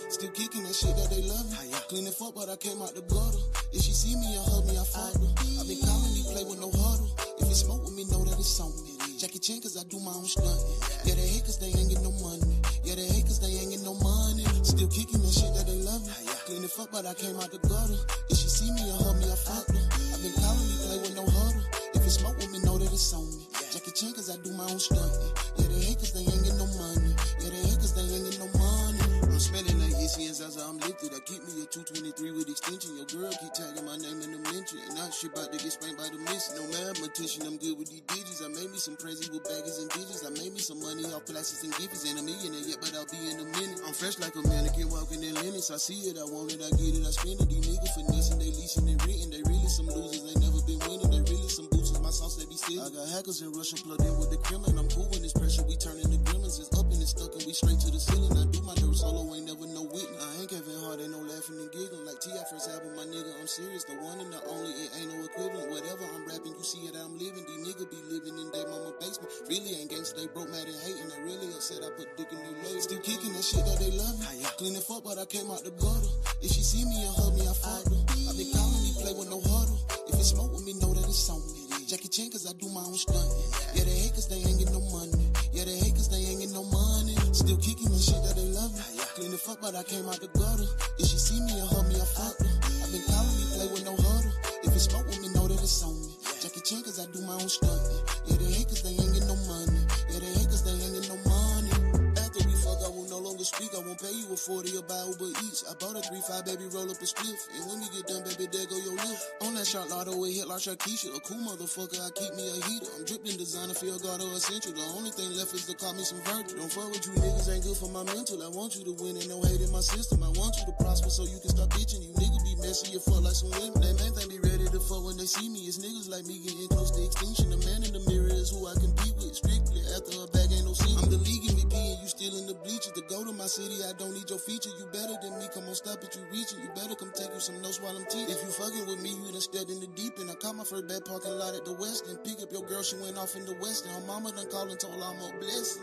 Still kicking that shit that they love me. Clean it up, but I came out the gutter. If she see me or hug me, I fuck her. I been calling me, play with no huddle. If it smoke with me, know that it's on me. Jackie Chan, cause I do my own stunt. Yeah, they hate cause they ain't get no money. Yeah, they hate cause they ain't get no money. Still kicking that shit that they love me. Clean it up, but I came out the gutter. If she see me or hug me, I fuck her. I been calling me, play with no huddle. If it smoke with me, know that it's on me. Jackie Chan, cause I do my own stunt. Yeah, they hate cause they ain't get no money. Yeah, they hate cause they ain't get no money. I'm smelling like ECNs as I'm lifted. I keep me a 223 with extension. Your girl keep tagging my name in the mention. And now she about to get spanked by the miss. No mathematician, I'm good with these digits. I made me some crazy with baggers and digits. I made me some money off plastics and gifts. Ain't a millionaire yet, but I'll be in a minute. I'm fresh like a mannequin walking in Linux. I see it, I want it, I get it, I spend it. These niggas finessing, they leasing and written. They really some losers, they never been winning. They really some boosters, my sauce they be stealing. I got hackers in Russia plugged in with the Kremlin. I'm cool when this pressure, we turning the gremlins. It's up and it's stuck and we straight to the ceiling. I do my dirt solo, ain't never no witness. I ain't Kevin Hart, ain't no laughing and giggling. Like T.I. first album, my nigga, I'm serious. The one and the only, it ain't no equivalent. Whatever I'm rapping, you see it, I'm living. These niggas be living in their mama basement. Really ain't gangsta, they broke, mad and hating. They really upset, I put dick in their legs. Still kicking that shit that they love me. Clean it up, but I came out the gutter. If she see me or hug me, I fuck her. I been calling me, play with no huddle. If it smoke with me, know that it's on me. Jackie Chan, cause I do my own stunt. Yeah, they hate cause they ain't get no money. Yeah, they hate cause they ain't get no money. Still kicking the shit that they love me. Clean it up, but I came out the gutter. If she see me or hug me, I fuck her. I been calling me, play with no huddle. If it smoke with me, know that it's on me. Jackie Chan, cause I do my own stunt. Yeah, they hate cause they ain't get no money. Yeah, they hate cause they ain't get no money. After we fuck, I will no longer speak. I won't pay you a 40 or buy Uber Eats. I bought a 3-5, baby, roll up a spliff. And when we get done, baby, there go your lift. On that shot lotto, it hit like Shakisha. A cool motherfucker, I keep me a heater. I'm dripping designer, feel guard or essential. The only thing left is to call me some virtue. Don't fuck with you niggas, ain't good for my mental. I want you to win and no hate in my system. I want you to prosper so you can stop bitching. You niggas be messy, you fuck like some women. They man think be ready to fuck when they see me. It's niggas like me getting close to extinction. The man in the mirror is who I compete with. Strictly after a bag ain't no secret. I'm the league MVP and you still in the bleachers. To go to my city, I don't need your feature. You better than me, come on, stop it, you reaching. You better come take you some notes while I'm teaching. If you fucking with me, you done stepped in the deep end. I caught my first bad parking lot at the West and pick up your girl, she went off in the West. And her mama done called and told her I'm a blessing.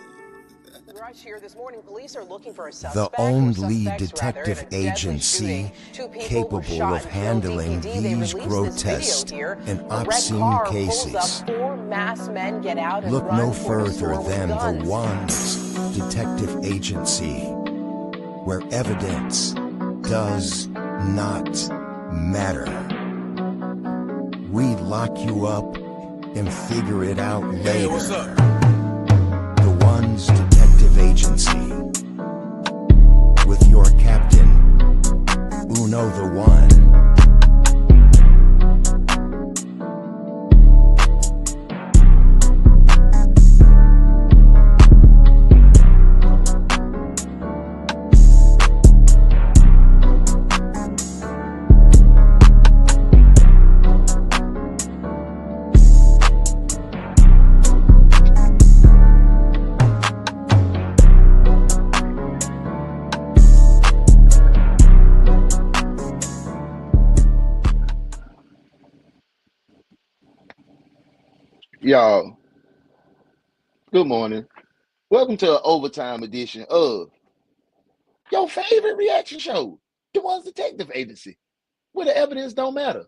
Right here this morning, police are looking for a The suspect. owned lead detective agency capable of handling these grotesque and obscene cases. Look no further than the Ones Detective Agency, where evidence does not matter. We lock you up and figure it out later. Hey, what's up? The Ones Detective Agency, with your captain, Uno the One. Y'all, good morning. Welcome to an overtime edition of your favorite reaction show, The Ones Detective Agency, where the evidence don't matter.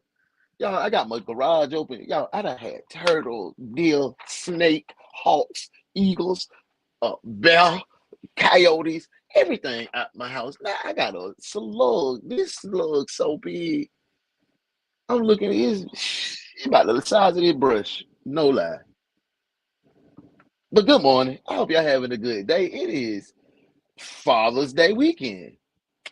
Y'all, I got my garage open. Y'all, I done had turtle, deer, snake, hawks, eagles, bear, coyotes, everything out my house. Now I got a slug. This slug so big. I'm looking at it. It's about the size of this brush. No lie. But good morning. I hope y'all having a good day. It is Father's Day weekend.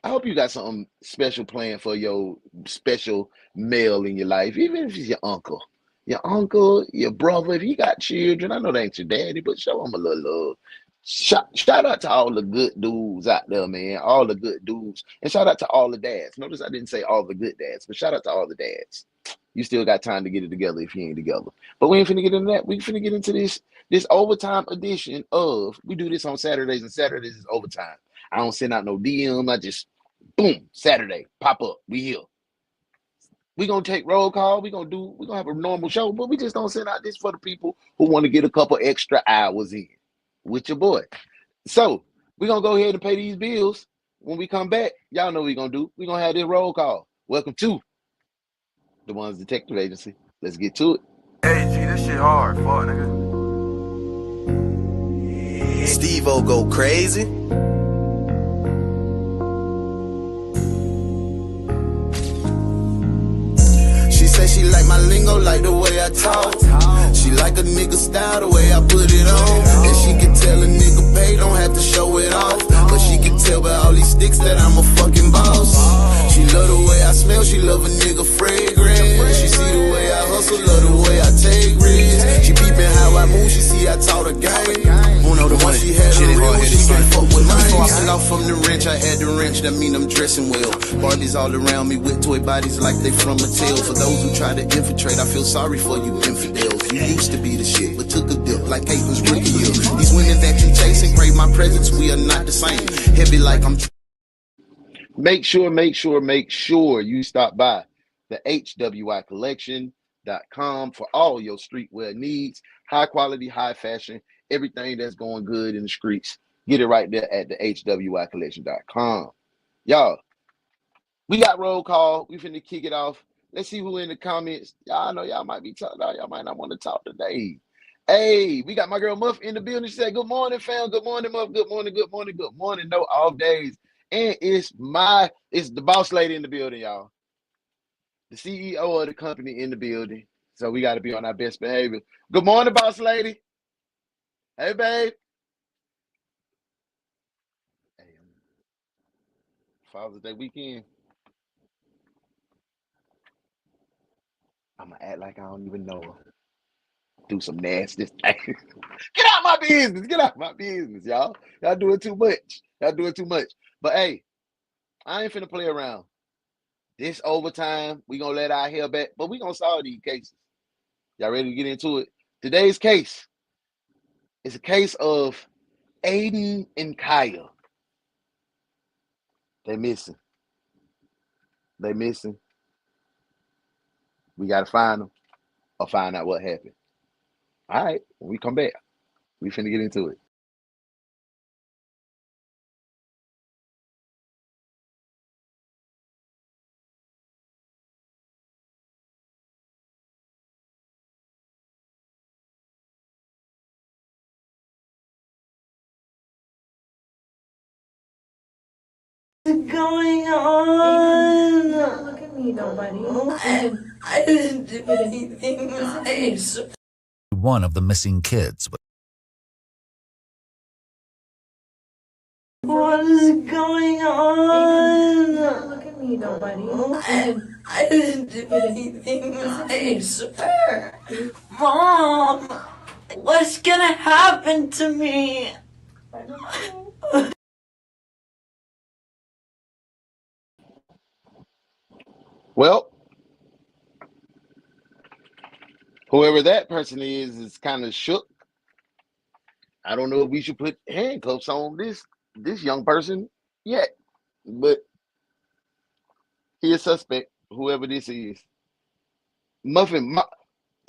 I hope you got something special planned for your special male in your life, even if it's your uncle. Your uncle, your brother, if you got children, I know they ain't your daddy, but show them a little love. Shout out to all the good dudes out there, man. All the good dudes. And shout out to all the dads. Notice I didn't say all the good dads, but shout out to all the dads. You still got time to get it together if you ain't together. But we ain't finna get into that. We finna get into this overtime edition of, we do this on Saturdays, and Saturdays is overtime. I don't send out no DM. I just, boom, Saturday, pop up. We here. We gonna take roll call. We gonna have a normal show, but we just don't send out this for the people who want to get a couple extra hours in with your boy. So We're going to go ahead and pay these bills. When we come back, y'all know what we're going to do. We're going to have this roll call. Welcome to the Ones Detective Agency. Let's get to it. Hey, G, this shit hard. Fuck, nigga. Steve-O go crazy. She say she like my lingo, like the way I talk. She like a nigga style, the way I put it on. And she can tell a nigga pay, don't have to show it off. But she can tell by all these sticks that I'm a fucking boss. She love the way I smell, she love a nigga fragrant. She see the way I hustle, love the way I take risks. She peeping how I move, she see I taught her game. Uno the one, She had shit a is real, hard she can't fuck with mine. Before I Fell off from the wrench, I had the wrench, that mean I'm dressing well. Barbies all around me with toy bodies like they from a tale. For those who try to infiltrate, I feel sorry for you infidels. You used to be the shit, but took a dip like Aiden's rookie year. These women that you chasing crave my presence, we are not the same. Heavy like I'm Make sure you stop by the HWIcollection.com for all your streetwear needs. High quality, high fashion, everything that's going good in the streets. Get it right there at the HWIcollection.com. Y'all, we got roll call. We finna kick it off. Let's see who in the comments. Y'all know y'all might be talking. Y'all might not want to talk today. Hey, we got my girl Muff in the building. She said, "Good morning, fam. Good morning, Muff. Good morning. Good morning. Good morning. No off days." And it's the boss lady in the building, y'all. The CEO of the company in the building. So we got to be on our best behavior. Good morning, boss lady. Hey, babe. Hey, Father's Day weekend. I'm going to act like I don't even know her. Do some nasty things. Get out my business. Get out my business, y'all. Y'all doing too much. But hey, I ain't finna play around. This overtime, we gonna let our hair back, but we gonna solve these cases. Y'all ready to get into it? Today's case is a case of Aiden and Kaiya. They missing. We gotta find them or find out what happened. All right, when we come back, we finna get into it. What's going on? Don't look at me, nobody. I didn't do anything. I swear. One of the missing kids. What is going on? Don't look at me, nobody. I didn't do anything. I swear. Mom, what's gonna happen to me? I don't know. Well, whoever that person is kind of shook. I don't know if we should put handcuffs on this young person yet, but he is suspect, whoever this is. The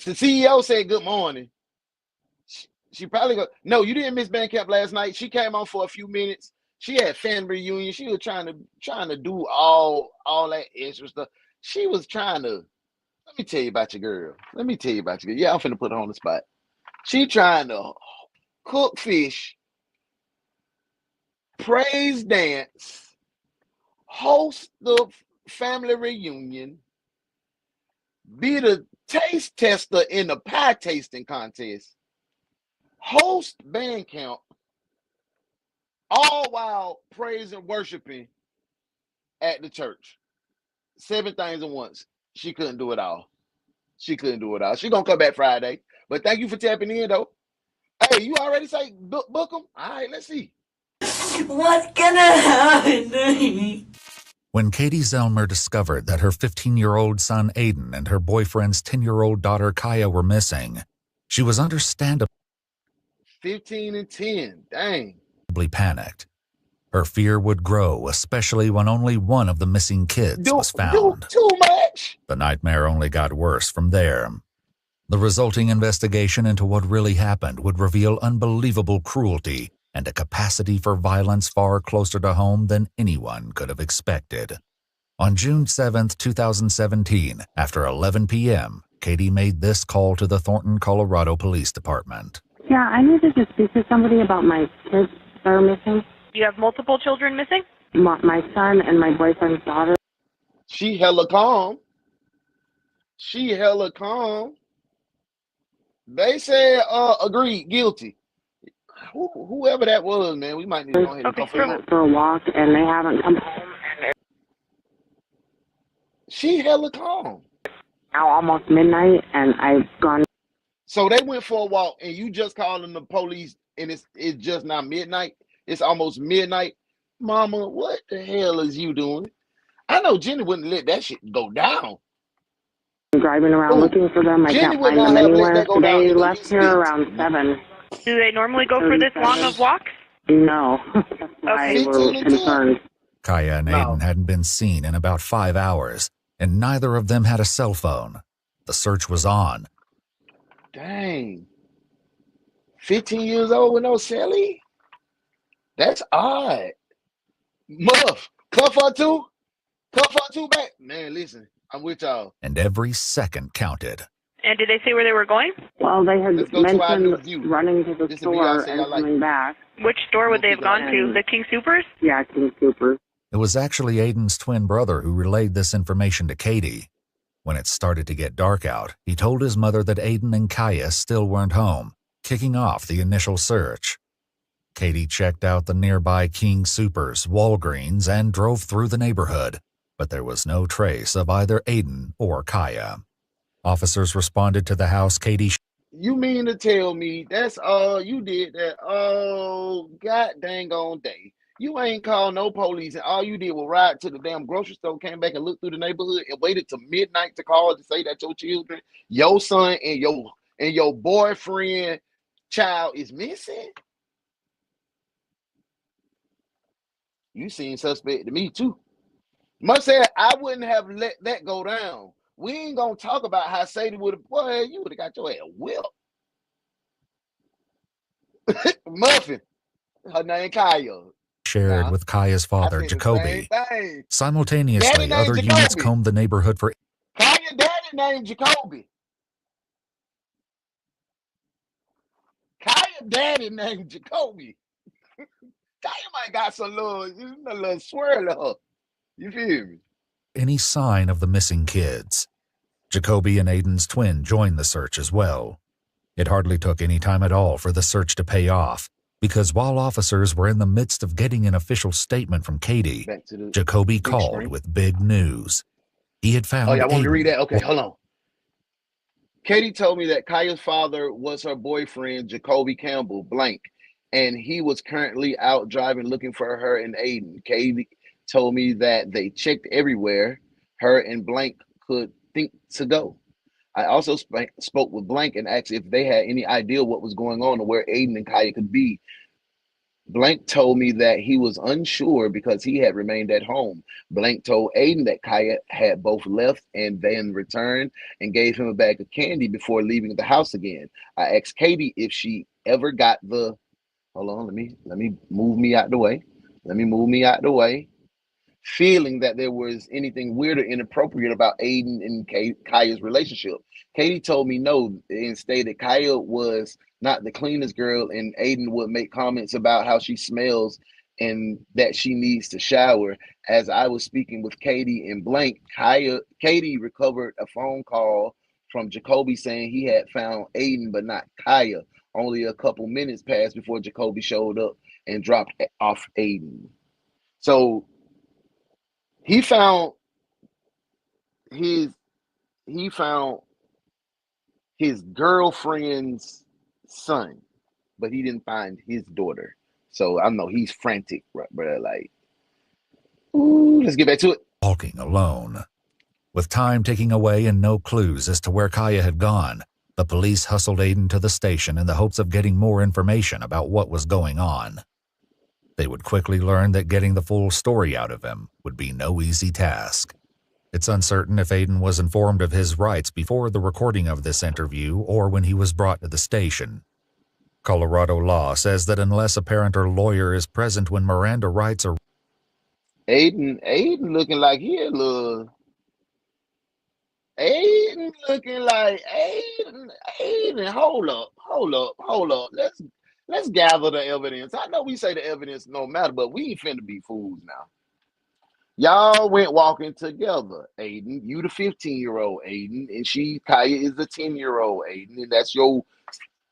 CEO said good morning. She probably go, no, you didn't miss band camp last night. She came on for a few minutes. She had family reunion. She was trying to do all that extra stuff. She was trying to, let me tell you about your girl. Yeah, I'm finna put her on the spot. She trying to cook fish, praise dance, host the family reunion, be the taste tester in the pie tasting contest, host band camp, all while praising and worshiping at the church. 7 things at once. She couldn't do it all. She gonna come back Friday. But thank you for tapping in, though. Hey, you already say book them? All right, let's see. What's gonna happen to me? When Katie Zellmer discovered that her 15-year-old son Aiden and her boyfriend's 10-year-old daughter Kaiya were missing, she was understandably 15 and 10, dang. panicked. Her fear would grow, especially when only one of the missing kids was found. Too much. The nightmare only got worse from there. The resulting investigation into what really happened would reveal unbelievable cruelty and a capacity for violence far closer to home than anyone could have expected. On June 7, 2017, after 11 p.m., Katie made this call to the Thornton, Colorado Police Department. Yeah, I needed to speak to somebody about my kids that are missing. You have multiple children missing? My son and my boyfriend's daughter. She hella calm. She hella calm. They said, agreed, guilty. Whoever that was, man, we might need to go ahead and go for a walk, and they haven't come home. She hella calm. Now almost midnight, and I've gone. So they went for a walk, and you just calling the police, and it's just not midnight. It's almost midnight. Mama, what the hell is you doing? I know Jenny wouldn't let that shit go down. I'm driving around looking for them. I can't find them anywhere. They left here around 7. Do they normally go for this long of walks? No. That's why we're concerned. Kaiya and Aiden hadn't been seen in about 5 hours, and neither of them had a cell phone. The search was on. Dang. 15 years old with no celly? That's odd. Muff, cuff her too? Cuff her too back? Man, listen, I'm with y'all. And every second counted. And did they say where they were going? Well, they had mentioned running to the store and coming back. Which store would they have gone to? The King Soopers? Yeah, King Soopers. It was actually Aiden's twin brother who relayed this information to Katie. When it started to get dark out, he told his mother that Aiden and Kaiya still weren't home, kicking off the initial search. Katie checked out the nearby King Soopers, Walgreens, and drove through the neighborhood, but there was no trace of either Aiden or Kaiya. Officers responded to the house Katie. You mean to tell me that's all you did that? Oh, god dang on day. You ain't called no police, and all you did was ride to the damn grocery store, came back and looked through the neighborhood, and waited till midnight to call to say that your children, your son, and your boyfriend child is missing? You seem suspect to me too. Must say I wouldn't have let that go down. We ain't gonna talk about how Sadie would have. Boy, you would have got your ass whipped. Muffin, her name Kaiya. Shared with Kaiya's father, Jacoby. Simultaneously, other units combed the neighborhood for. Kaiya daddy named Jacoby. Kaiya daddy named Jacoby. Kaiya might got some little swirl of her. You feel me? Any sign of the missing kids. Jacoby and Aiden's twin joined the search as well. It hardly took any time at all for the search to pay off, because while officers were in the midst of getting an official statement from Katie, Jacoby called with big news. He had found. Oh, yeah, I want Aiden. to read that. Okay, hold on. Katie told me that Kaiya's father was her boyfriend, Jacoby Campbell, blank, and he was currently out driving looking for her and Aiden. Katie told me that they checked everywhere her and blank could think to go. I also spoke with blank and asked if they had any idea what was going on or where Aiden and Kaiya could be. Blank told me that he was unsure because he had remained at home. Blank told Aiden that Kaiya had both left and then returned and gave him a bag of candy before leaving the house again. I asked Katie if she ever got the. Hold on, let me move me out the way. Let me move me out the way. Feeling that there was anything weird or inappropriate about Aiden and Kaiya's relationship. Katie told me no and stated Kaiya was not the cleanest girl, and Aiden would make comments about how she smells and that she needs to shower. As I was speaking with Katie and blank, Katie recovered a phone call from Jacoby saying he had found Aiden but not Kaiya. Only a couple minutes passed before Jacoby showed up and dropped off Aiden. So he found his girlfriend's son, but he didn't find his daughter. So I know he's frantic, right, bro? Like, ooh, let's get back to it. Walking alone. With time ticking away and no clues as to where Kaiya had gone, the police hustled Aiden to the station in the hopes of getting more information about what was going on. They would quickly learn that getting the full story out of him would be no easy task. It's uncertain if Aiden was informed of his rights before the recording of this interview or when he was brought to the station. Colorado law says that unless a parent or lawyer is present when Miranda rights are Aiden looking like he a little. Aiden looking like Aiden. Hold up. Let's gather the evidence. I know we say the evidence no matter, but we ain't finna be fools now. Y'all went walking together, Aiden. You the 15-year-old Aiden, and Kaiya is the 10-year-old Aiden, and that's your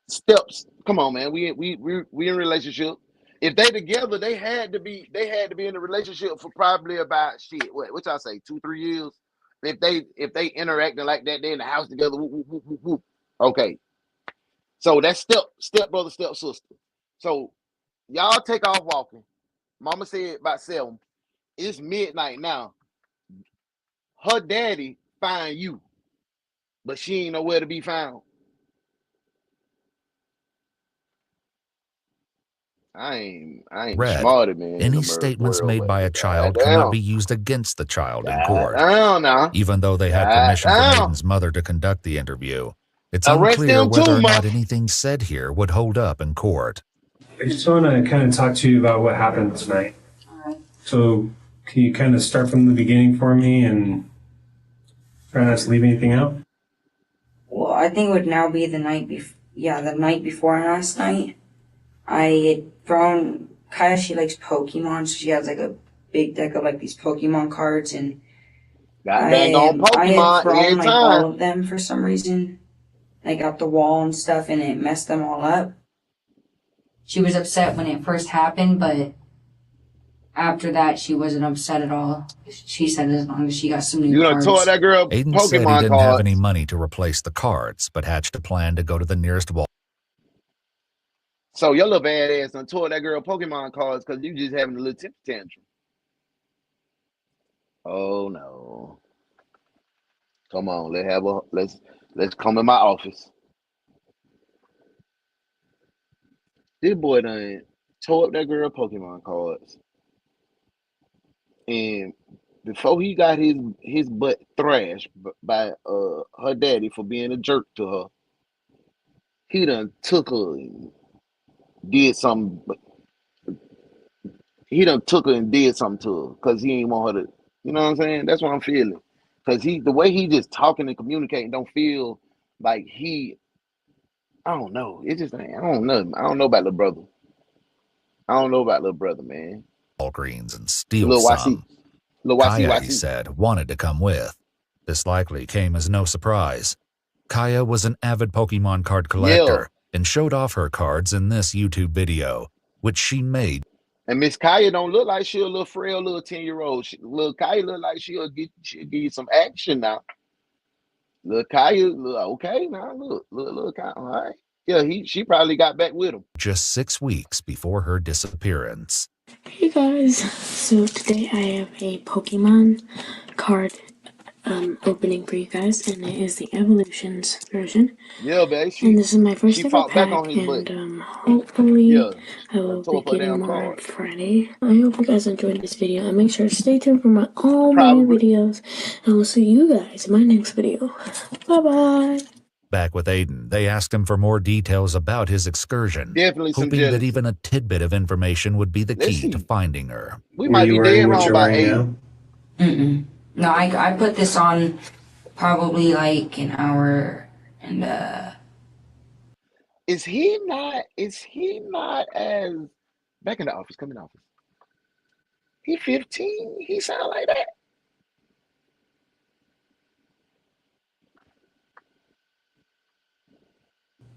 steps. Come on, man. We in a relationship. If they together, they had to be in a relationship for probably about what y'all say, 2-3 years. If they interacting like that, they in the house together. Whoop. Okay. So that's step brother, step sister. So y'all take off walking. Mama said about 7. It's midnight now. Her daddy find you, but she ain't nowhere to be found. I ain't smarter, man. Any statements made by a child cannot be used against the child in court. Even though they had permission from Aiden's mother to conduct the interview, it's unclear whether or not anything said here would hold up in court. I just want to kind of talk to you about what happened tonight. All right. So can you kind of start from the beginning for me and try not to leave anything out? Well, I think it would now be the night before last night. I had thrown Kaiya. She likes Pokemon, so she has like a big deck of like these Pokemon cards, and I had thrown like all of them for some reason, like out the wall and stuff, and it messed them all up. She was upset when it first happened, but after that, she wasn't upset at all. She said as long as she got some new cards. Tore that girl Aiden Pokemon said he didn't cards. have any money to replace the cards, but hatched a plan to go to the nearest wall. So your little bad ass done tore that girl Pokemon cards because you just having a little temper tantrum. Oh no. Come on, let's come in my office. This boy done tore up that girl Pokemon cards. And before he got his butt thrashed by her daddy for being a jerk to her, he done took her and did something. He done took her and did something to her because he ain't want her to. You know what I'm saying? That's what I'm feeling. Because the way he just talking and communicating don't feel like he. I don't know. It just ain't. I don't know. I don't know about little brother. I don't know about little brother, man. Walgreens and steal some. Kaiya, he said, wanted to come with. This likely came as no surprise. Kaiya was an avid Pokemon card collector and showed off her cards in this YouTube video, which she made. And Miss Kaiya don't look like she a little frail little 10-year-old. Little Kaiya look like she'll give you some action now. Little Kaiya, okay now, look Kaiya, all right. Yeah, she probably got back with him. Just 6 weeks before her disappearance. Hey guys, so today I have a Pokemon card opening for you guys, and it is the Evolutions version. Yeah, babe. And this is my first ever pack, and hopefully I will be getting more on Friday. I hope you guys enjoyed this video, and make sure to stay tuned for all my new videos, and we'll see you guys in my next video. Bye-bye! Back with Aiden, they asked him for more details about his excursion, hoping that even a tidbit of information would be the key to finding her. We might be dead wrong about Aiden. No, I put this on probably like an hour and Is he not as back in the office, come in the office. He 15, he sound like that.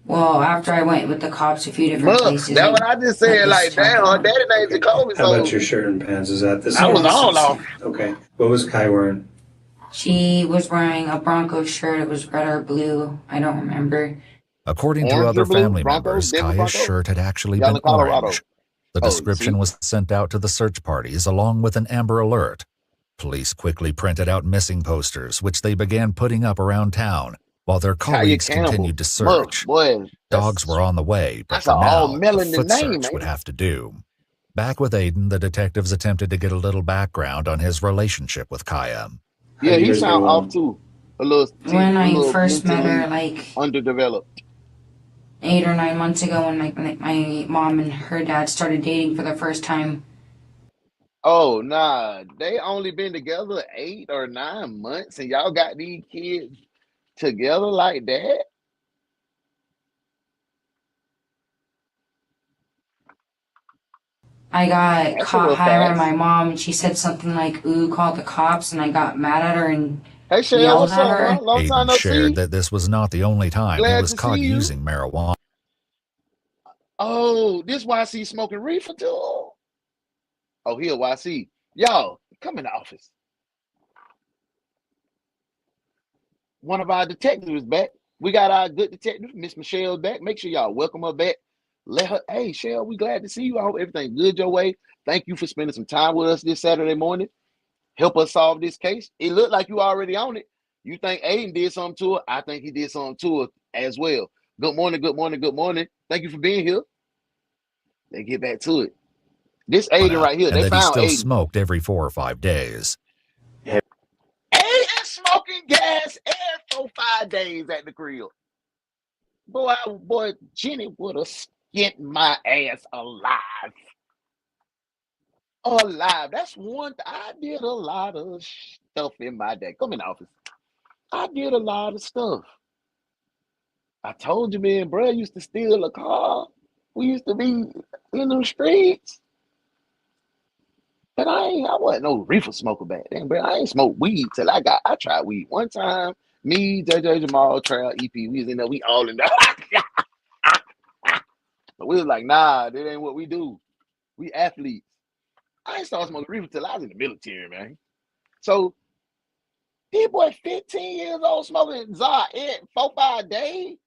Well, after I went with the cops a few different places. That's what I just said. Like, damn, her daddy named Jacoby. How about your shirt and pants? Is that the same? I was all off. Okay. What was Kai wearing? She was wearing a Broncos shirt. It was red or blue. I don't remember. According to other family members, Kaiya's shirt had actually been orange. The description was sent out to the search parties along with an Amber Alert. Police quickly printed out missing posters, which they began putting up around town, while their colleagues continued to search. Dogs were on the way, but for now, a foot search would have to do. Back with Aiden, the detectives attempted to get a little background on his relationship with Kaiya. Yeah, he sound off too. A little. When I first met her, like underdeveloped. 8 or 9 months ago when my mom and her dad started dating for the first time. Oh, nah. They only been together 8 or 9 months and y'all got these kids together like that? I got That's a caught little hiring fast. my mom, and she said something like, ooh, call the cops, and I got mad at her and Hey, Shell, yelled what's at up, her. man? Long time Aiden no shared see. that this was not the only time he Glad was to see caught you. using marijuana. Oh, this YC smoking reefer too? Oh, here, YC. Y'all, come in the office. One of our detectives is back. We got our good detective, Miss Michelle, back. Make sure y'all welcome her back. Let her, hey, Shell, we glad to see you. I hope everything's good your way. Thank you for spending some time with us this Saturday morning. Help us solve this case. It looked like you already on it. You think Aiden did something to her? I think he did something to her as well. Good morning, good morning, good morning. Thank you for being here. Let's get back to it. This Aiden right here, And they that he found still Aiden. smoked every 4 or 5 days. Aiden smoking gas every 4-5 days at the crib. Boy, Jenny would have skinned my ass alive. Alive. That's one thing. I did a lot of stuff in my day. Come in the office. I did a lot of stuff. I told you, man, bro used to steal a car. We used to be in the streets. But I wasn't no reefer smoker back then, bro. I ain't smoked weed till I tried weed one time. Me, JJ Jamal, Trail, EP, we was in there, we all in there. But we was like, nah, that ain't what we do. We athletes. I ain't started smoking reefer till I was in the military, man. So this boy 15 years old smoking Zod 4-5 days.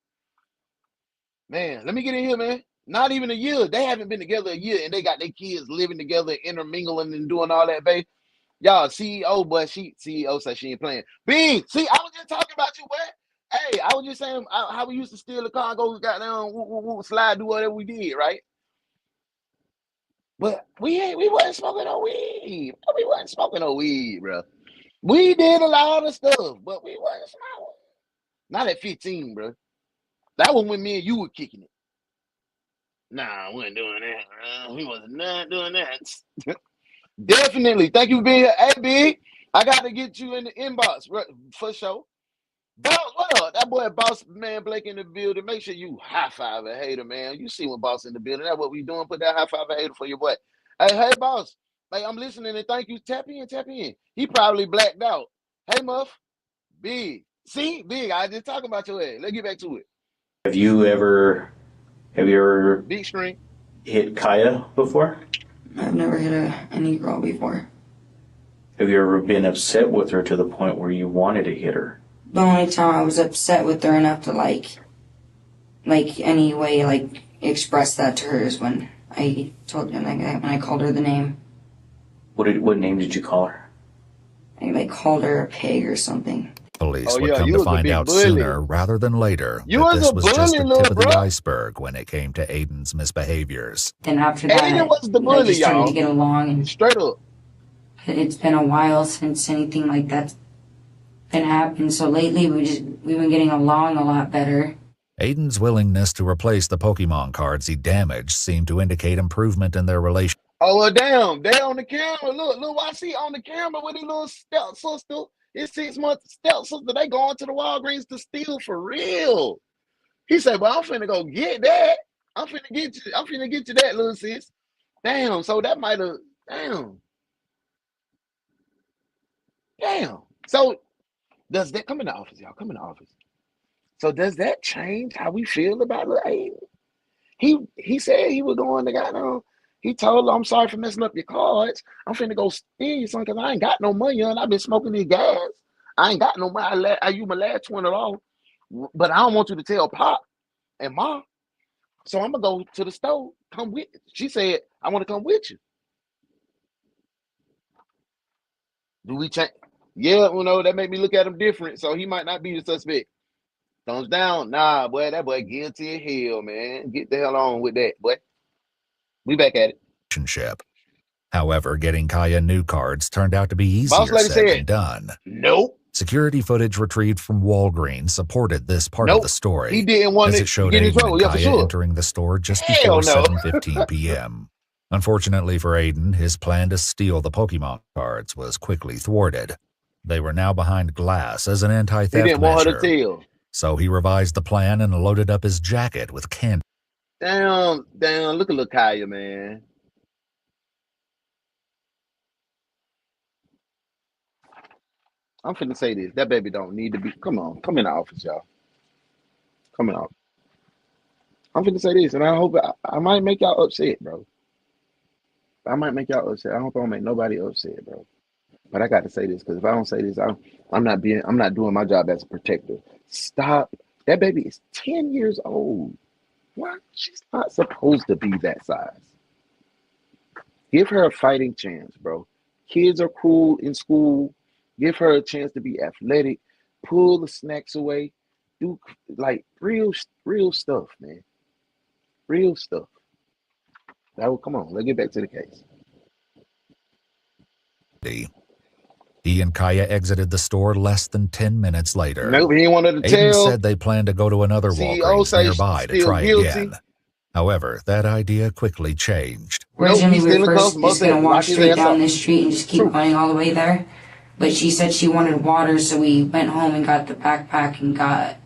Man, let me get in here, man. Not even a year. They haven't been together a year, and they got their kids living together, intermingling and doing all that, babe. Y'all, CEO, but CEO said she ain't playing. B, see, I was just talking about you, boy. Hey, I was just saying how we used to steal the car and go goddamn slide, do whatever we did, right? But we wasn't smoking no weed. We wasn't smoking no weed, bro. We did a lot of stuff, but we wasn't smoking. Not at 15, bro. That was when me and you were kicking it. Nah, we wasn't doing that. We was not doing that. Definitely. Thank you for being here. Hey, Big, I got to get you in the inbox for sure. Boss, what up? That boy Boss Man Blake in the building. Make sure you high five a hater, man. You see when Boss in the building. That's what we doing. Put that high five a hater for your boy. Hey, Boss. Hey, I'm listening and thank you. Tap in, tap in. He probably blacked out. Hey, Muff. Big. See, Big, I just talking about your ass. Let's get back to it. Have you ever Big screen hit Kaiya before? I've never hit any girl before. Have you ever been upset with her to the point where you wanted to hit her? The only time I was upset with her enough to express that to her is when I told her, when I called her the name. What name did you call her? I called her a pig or something. Police would come to find out sooner rather than later that this was just the tip of the iceberg when it came to Aiden's misbehaviors. Then after that, Aiden was the bully, just started y'all. to get along, and straight up. It's been a while since anything like that's been happening. So lately, we've been getting along a lot better. Aiden's willingness to replace the Pokemon cards he damaged seemed to indicate improvement in their relationship. Oh, well, damn. They on the camera. Look, YC on the camera with his little step sister. His 6-month step sister. They going to the Walgreens to steal for real. He said, well, I'm finna go get that. I'm finna get you that, little sis. Damn, so that might have, damn. So does that, come in the office, y'all, come in the office. So does that change how we feel about little Aiden? He said he was going to goddamn, he told her, I'm sorry for messing up your cards. I'm finna go steal you something because I ain't got no money and I've been smoking these gas. I ain't got no money. I used my last $20, but I don't want you to tell Pop and Mom. So I'm gonna go to the store. Come with. She said, I want to come with you. Do we change? Yeah, that made me look at him different. So he might not be the suspect. Thumbs down. Nah, boy, that boy guilty as hell, man. Get the hell on with that, boy. We back at it. However, getting Kaiya new cards turned out to be Boss easier lady said said, than done. Nope. Security footage retrieved from Walgreens supported this part of the story, he didn't want as to it showed get in Aiden trouble. and Yeah, for Kaiya sure. entering the store just Hell before no. 7:15 p.m. Unfortunately for Aiden, his plan to steal the Pokemon cards was quickly thwarted. They were now behind glass as an He anti-theft didn't want her measure, to tell. so he revised the plan and loaded up his jacket with candy. Damn, look at little Kaiya, man. I'm finna say this. That baby don't need to be. Come on, come in the office, y'all. Come in the office. I'm finna say this, and I hope I might make y'all upset, bro. I might make y'all upset. I hope I don't make nobody upset, bro. But I got to say this, because if I don't say this, I'm not doing my job as a protector. Stop. That baby is 10 years old. Why? She's not supposed to be that size. Give her a fighting chance, bro. Kids are cool in school. Give her a chance to be athletic. Pull the snacks away. Do like real stuff, man. Real stuff. Now, come on, let's get back to the case. He and Kaiya exited the store less than 10 minutes later. Nope, he ain't wanted to Aiden tell. said they planned to go to another Walgreens nearby to try again. However, that idea quickly changed. Originally, we were first just going to walk straight down this street and just keep going all the way there. But she said she wanted water, so we went home and got the backpack and got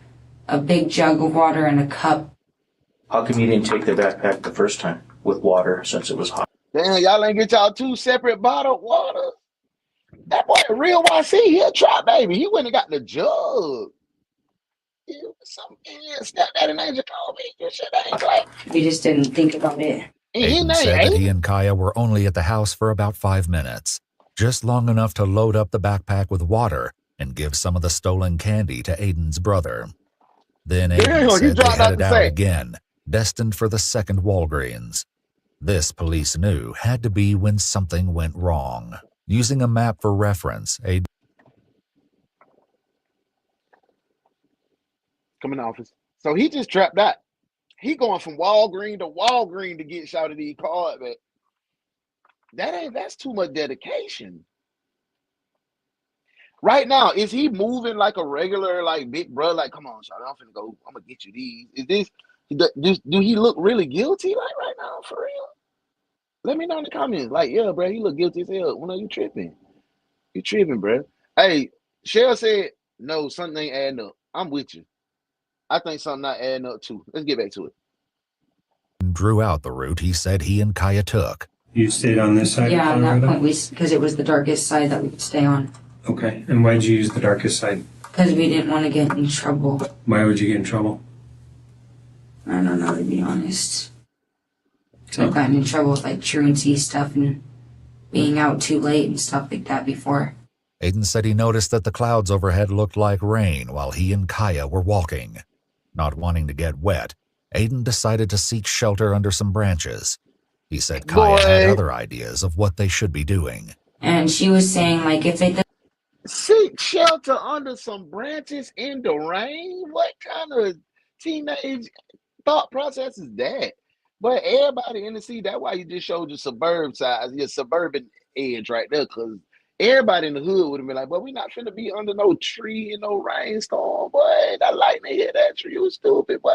a big jug of water and a cup. How come you didn't take the backpack the first time with water since it was hot? Damn, y'all ain't get y'all 2 separate bottled water. That boy a real YC, he a trap baby. He went and got the jug. Stepdaddy Angel called me. This shit ain't like. We just didn't think about it. Aiden said that he and Kaiya were only at the house for about 5 minutes, just long enough to load up the backpack with water and give some of the stolen candy to Aiden's brother. Then Aiden said they headed out again, destined for the second Walgreens. This, police knew, had to be when something went wrong. Using a map for reference, Aiden come in the office. So he just trapped out. He going from Walgreens to Walgreens to get shot at these cards, man. That's too much dedication. Right now, is he moving like a regular, like big brother? Like, come on, Shawty, I'm finna go. I'm gonna get you these. Is this? Do he look really guilty like right now for real? Let me know in the comments. Like, yeah, bro, he look guilty as hell. When are you tripping? You tripping, bro? Hey, Cheryl said no, something ain't adding up. I'm with you. I think something not adding up too. Let's get back to it. Drew out the route he said he and Kaiya took. You stayed on this side? Yeah, on that point, because it was the darkest side that we could stay on. Okay, and why'd you use the darkest side? Because we didn't want to get in trouble. Why would you get in trouble? I don't know, to be honest. I've gotten in trouble with like truancy stuff and being out too late and stuff like that before. Aiden said he noticed that the clouds overhead looked like rain while he and Kaiya were walking. Not wanting to get wet, Aiden decided to seek shelter under some branches. He said Kaiya had other ideas of what they should be doing. And she was saying, like, if they... Seek shelter under some branches in the rain? What kind of teenage thought process is that? But everybody in the city, that's why you just showed your suburban edge right there, because everybody in the hood would have been like, but we not finna be under no tree in no rainstorm, boy. That lightning hit that tree, you stupid, boy.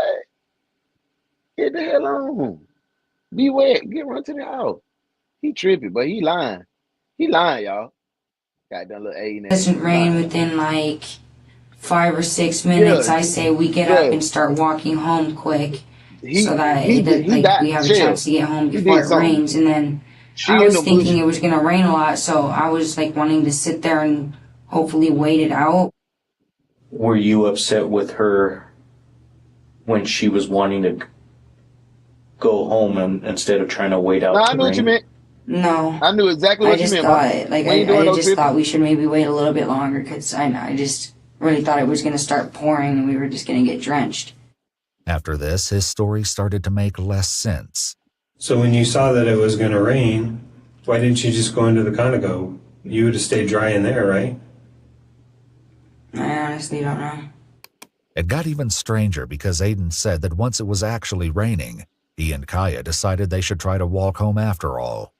Get the hell on. Be wet. Get run to the house. He tripping, but he lying. He lying, y'all. Got that little A. It doesn't rain within like 5 or 6 minutes. Yeah. I say we get up and start walking home quick, so that we have a chance to get home before it rains. And then I was thinking it was gonna rain a lot, so I was like wanting to sit there and hopefully wait it out. Were you upset with her when she was wanting to go home instead of trying to wait out? No, I know what you meant. No, I knew exactly what you meant. I just thought we should maybe wait a little bit longer, because I just really thought it was going to start pouring and we were just going to get drenched. After this, his story started to make less sense. So when you saw that it was going to rain, why didn't you just go into the Conoco? You would have stayed dry in there, right? I honestly don't know. It got even stranger because Aiden said that once it was actually raining, he and Kaiya decided they should try to walk home after all.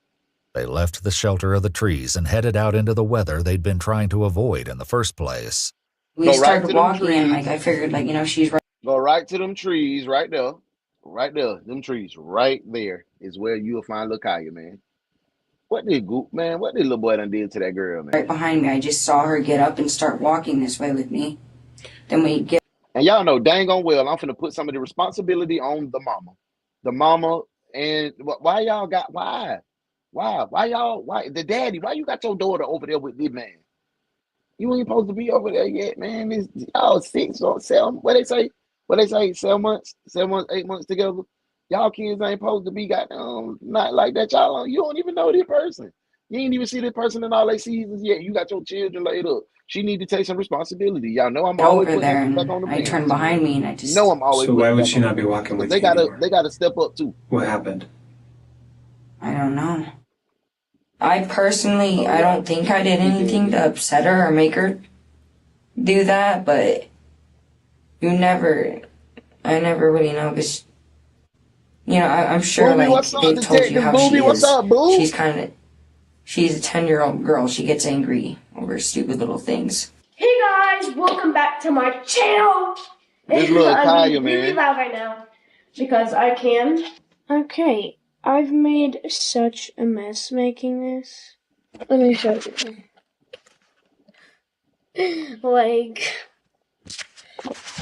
They left the shelter of the trees and headed out into the weather they'd been trying to avoid in the first place. We started walking and like I figured like, you know, she's right. Go right to them trees right there. Right there. Them trees right there is where you'll find Lil Kaiya, man. What did little boy done did to that girl, man? Right behind me. I just saw her get up and start walking this way with me. Then we get. And y'all know dang on well I'm finna put some of the responsibility on the mama. The mama and why y'all got why the daddy, why you got your daughter over there with this man? You ain't supposed to be over there yet, man. It's y'all 6 or 7. What they say? 7 months, 8 months together. Y'all kids ain't supposed to be not like that. You don't even know this person. You ain't even see this person in all their seasons yet. You got your children laid up. She need to take some responsibility. Y'all know I'm always over there, back on the I turned behind me and I just. know I'm always. So why would she not be walking with you? They gotta step up too. What happened? I don't know. I personally, I don't think I did anything to upset her or make her do that, but I never really know because, you know, I'm sure Booby, like they've told you how Booby, she what's is. up, boo? She's a 10-year-old girl. She gets angry over stupid little things. Hey guys, welcome back to my channel. This little Kaiya, I'm really man. loud right now because I can. Okay, I've made such a mess making this. Let me show you. Like,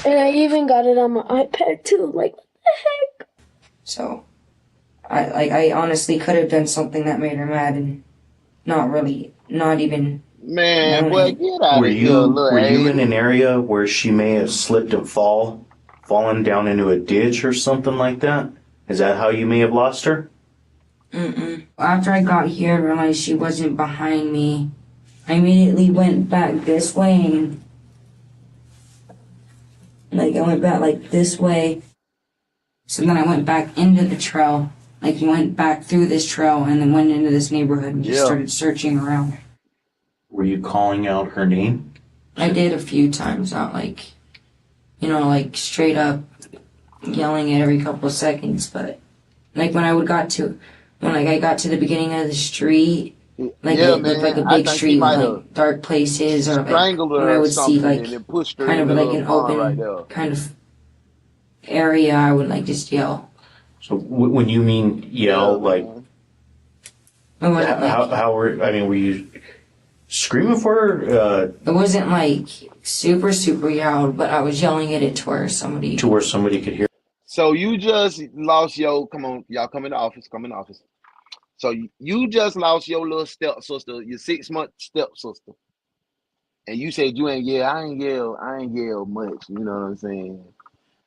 and I even got it on my iPad too. Like, what the heck? So, I honestly could have done something that made her mad and not even. Man, boy, get out Were of here, you little in Aiden. an area where she may have slipped and fallen down into a ditch or something like that? Is that how you may have lost her? Mm-mm. After I got here and realized she wasn't behind me, I immediately went back this way and I went back like this way. So then I went back into the trail, went back through this trail and then went into this neighborhood and just started searching around. Were you calling out her name? I did a few times, not straight up yelling it every couple of seconds, but when I got to the beginning of the street, it looked like a big street with dark places, or when I would see kind of an open kind of area, I would just yell. So when you mean yell, were you screaming for her? It wasn't super loud, but I was yelling at it to where somebody could hear. So you just lost your, come on, y'all come in the office, So you just lost your little stepsister, your 6-month stepsister. And you said you ain't yell, I ain't yell much, you know what I'm saying?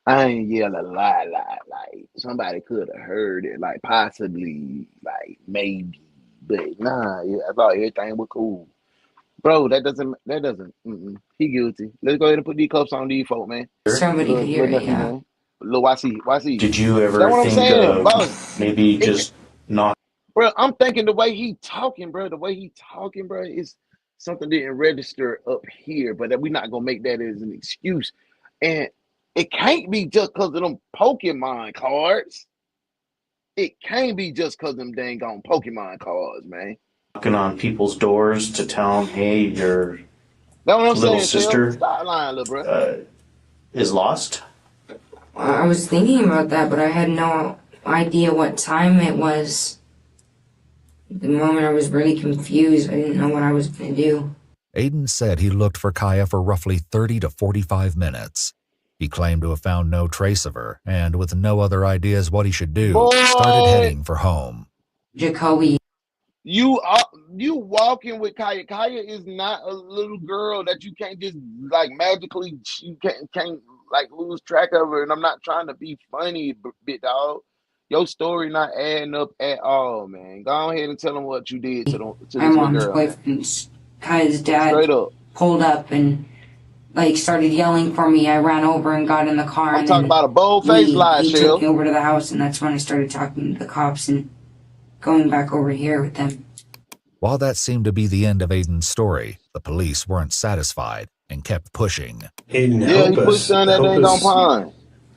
I ain't yell a lot, like somebody could have heard it, possibly, maybe. But nah, I thought everything was cool. Bro, that doesn't, he guilty. Let's go ahead and put these cuffs on these folk, man. Somebody could hear it, yeah. Look, YC. Did you ever That's what I'm think saying, of boss. maybe just not? Bro, I'm thinking the way he talking, bro, is something didn't register up here, but we're not going to make that as an excuse. And it can't be just because of them Pokemon cards. It can't be just because of them dang on Pokemon cards, man. Knocking on people's doors to tell them, hey, your little sister stop lying, little bro. Is lost? I was thinking about that, but I had no idea what time it was. At the moment I was really confused. I didn't know what I was going to do. Aiden said he looked for Kaiya for roughly 30 to 45 minutes. He claimed to have found no trace of her, and with no other ideas what he should do, started heading for home. Jacoby. You walking with Kaiya. Kaiya is not a little girl that you can't just magically, you can't lose track of her. And I'm not trying to be funny, big dog. Your story not adding up at all, man. Go ahead and tell them what you did to this little girl. Kaiya's dad pulled up and started yelling for me. I ran over and got in the car. I'm talking about a bold-faced lie, He took me over to the house, and that's when I started talking to the cops and going back over here with them. While that seemed to be the end of Aiden's story, the police weren't satisfied and kept pushing. Aiden, help us.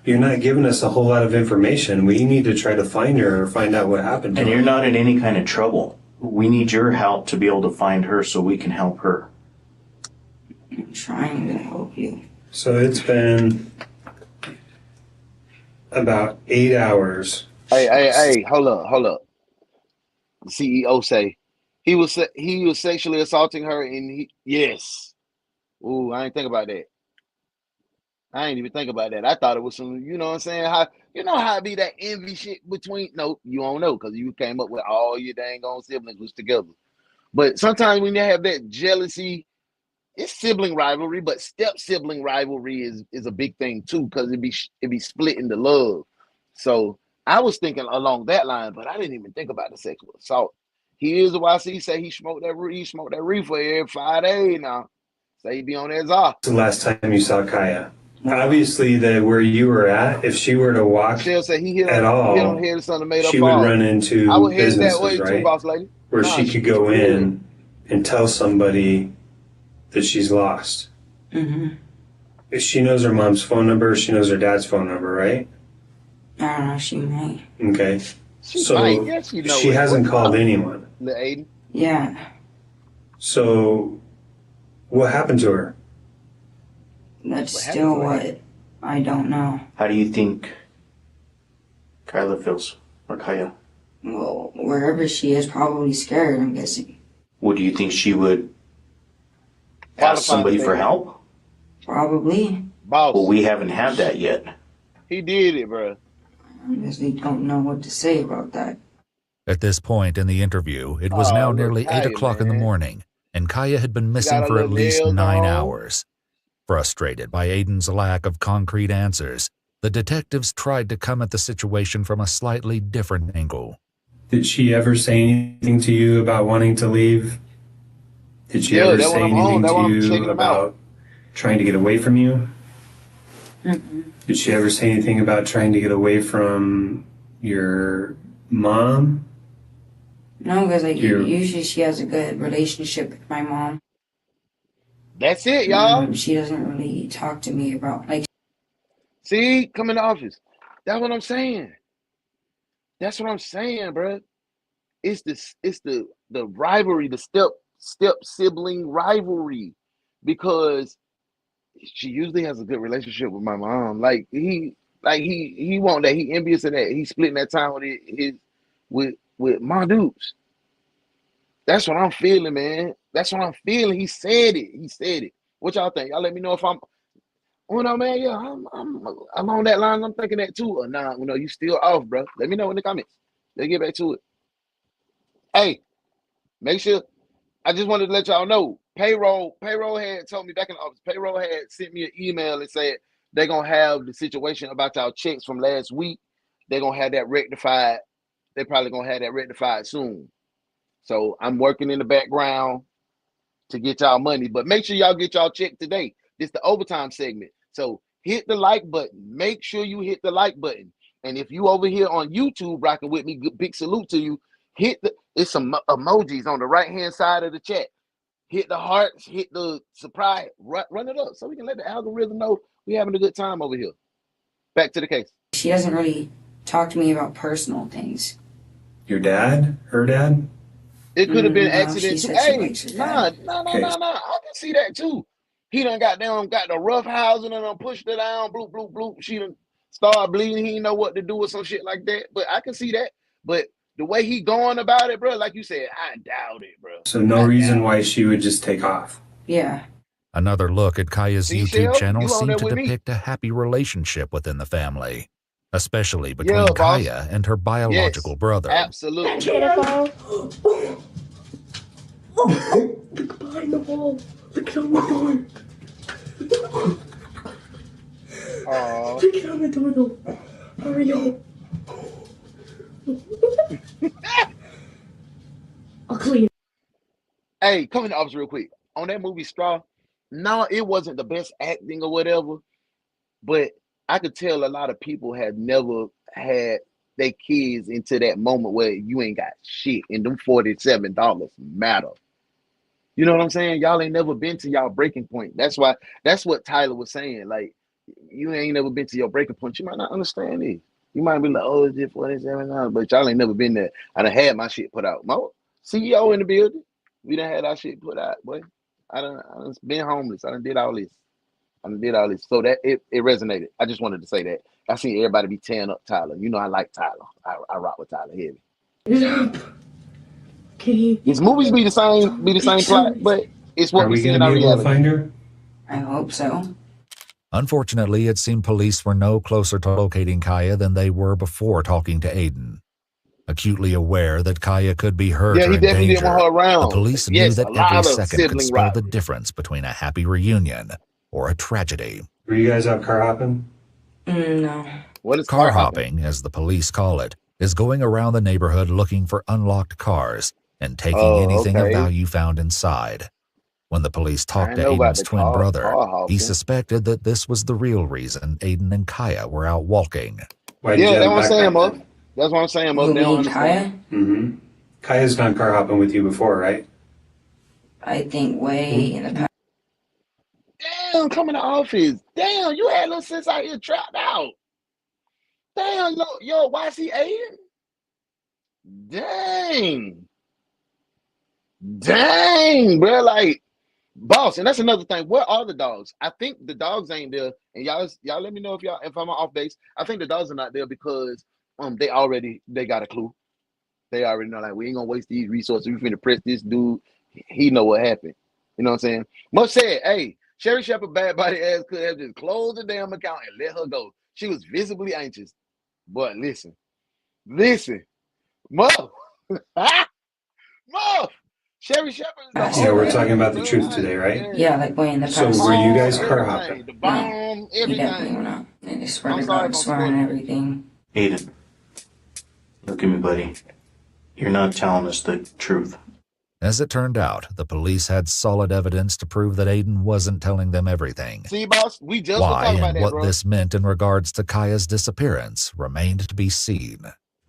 You're not giving us a whole lot of information. We need to try to find her or find out what happened to her. And you're not in any kind of trouble. we need your help to be able to find her so we can help her. I'm trying to help you. So it's been about 8 hours. Hey, hold up. The CEO say he was sexually assaulting her, and yes. Ooh, I ain't think about that. I ain't even think about that. I thought it was some, you know what I'm saying? How it be that envy shit between? No, you don't know because you came up with all your dang on siblings was together. But sometimes when you have that jealousy, it's sibling rivalry, but step sibling rivalry is a big thing too because it be splitting the love. So I was thinking along that line, but I didn't even think about the sexual assault. He is a YC say he smoked that reefer every 5 days now. Say he be on that czar. The last time you saw Kaiya. Obviously, where you were at, if she were to walk Michelle said he hit at on all, the head of something made up she would fall. run I into would head that way businesses, too, right? boss lady. Where she could go in and tell somebody that she's lost. Mm-hmm. If she knows her mom's phone number, she knows her dad's phone number, right? I don't know, she might. Okay. She might. Yeah, she knows. She hasn't called anyone. The Aiden. Yeah. So what happened to her? That's still what I don't know. How do you think Kyla feels? Or Kaiya? Well, wherever she is, probably scared, I'm guessing. Would you think she would ask somebody for help? Probably. Boss. Well, we haven't had that yet. He did it, bro. I guess they don't know what to say about that. At this point in the interview, it was now nearly 8 o'clock in the morning, and Kaiya had been missing for at least 9 hours. Frustrated by Aiden's lack of concrete answers, the detectives tried to come at the situation from a slightly different angle. Did she ever say anything to you about wanting to leave? Did she ever say anything to you about trying to get away from you? Mm-mm. Did she ever say anything about trying to get away from your mom? No, because usually she has a good relationship with my mom. That's it, y'all. She doesn't really talk to me about See, come in the office. That's what I'm saying. That's what I'm saying, bro. It's the rivalry, the step sibling rivalry, because she usually has a good relationship with my mom. He want that. He envious of that. He's splitting that time with my dudes. That's what I'm feeling, man. That's what I'm feeling. He said it. What y'all think? Y'all let me know if I'm. Oh no, man. Yeah, I'm along that line. I'm thinking that too. Or nah, you still off, bro. Let me know in the comments. Let's get back to it. Hey, make sure. I just wanted to let y'all know. Payroll had told me back in the office. Payroll had sent me an email and said they're gonna have the situation about y'all checks from last week. They're gonna have that rectified. They're probably gonna have that rectified soon. So I'm working in the background to get y'all money, but make sure y'all get y'all check today. This is the overtime segment. So hit the like button. Make sure you hit the like button. And if you over here on YouTube rocking with me, big salute to you. It's some emojis on the right hand side of the chat. Hit the hearts, hit the surprise, run it up so we can let the algorithm know we having a good time over here. Back to the case. She doesn't really talk to me about personal things. Your dad? Her dad? It could have been accident too. Hey, nah. I can see that too. He done got the rough housing and done pushed it down, bloop, bloop, bloop. She done started bleeding. He didn't know what to do or some shit like that. But I can see that. But the way he going about it, bro, like you said, I doubt it, bro. So no reason why she would just take off. Yeah. Another look at Kaiya's YouTube channel seemed to with me. depict a happy relationship within the family, especially between Kaiya and her biological brother. Absolutely. Look behind the wall. Look on the door. Look on the door though. Hurry up. I'll clean. Hey, come in the office real quick. On that movie Straw, no, it wasn't the best acting or whatever, but I could tell a lot of people had never had their kids into that moment where you ain't got shit and them $47 matter. You know what I'm saying? Y'all ain't never been to y'all breaking point. That's what Tyler was saying. Like, you ain't never been to your breaking point. You might not understand it. You might be like, oh, it's just $47, but y'all ain't never been there. I done had my shit put out. CEO in the building. We done had our shit put out, boy. I done been homeless. I done did all this. So that it resonated. I just wanted to say that. I seen everybody be tearing up Tyler. You know I like Tyler. I rock with Tyler heavy. His movies be the same plot, but it's what we see in our reality. Are we gonna be able to find her? I hope so. Unfortunately, it seemed police were no closer to locating Kaiya than they were before talking to Aiden. Acutely aware that Kaiya could be hurt or in danger, the police knew that every second could spell the difference between a happy reunion or a tragedy. Were you guys out car hopping? No. What is car hopping, as the police call it, is going around the neighborhood looking for unlocked cars and taking anything of value found inside. When the police talked to Aiden's twin brother, he suspected that this was the real reason Aiden and Kaiya were out walking. Yeah, that's what I'm saying, Mo. That's what I'm saying, Mo. They don't understand. Mm-hmm. Kaya's gone car hopping with you before, right? I think way in the past. Damn, come in the office. Damn, you had little sis out here trapped out. Damn, yo, why is he Aiden? Dang, bro, like, boss. And that's another thing. Where are the dogs? I think the dogs ain't there. And y'all let me know if I'm off base. I think the dogs are not there because they got a clue. They already know, like, we ain't gonna waste these resources. We finna press this dude. He know what happened. You know what I'm saying? Much said, hey, Sherry Shepherd bad body ass could have just closed the damn account and let her go. She was visibly anxious. But listen, Mo, Mo, Sherry Shepherd is the we're talking about the truth today, right? Yeah, like way in the past. So were you guys car hopping? The bomb, everything. You definitely were not. They swear to God, swearing everything. Aiden, look at me, buddy. You're not telling us the truth. As it turned out, the police had solid evidence to prove that Aiden wasn't telling them everything. See, boss, we just Why talking about and that, what bro. this meant in regards to Kaya's disappearance remained to be seen.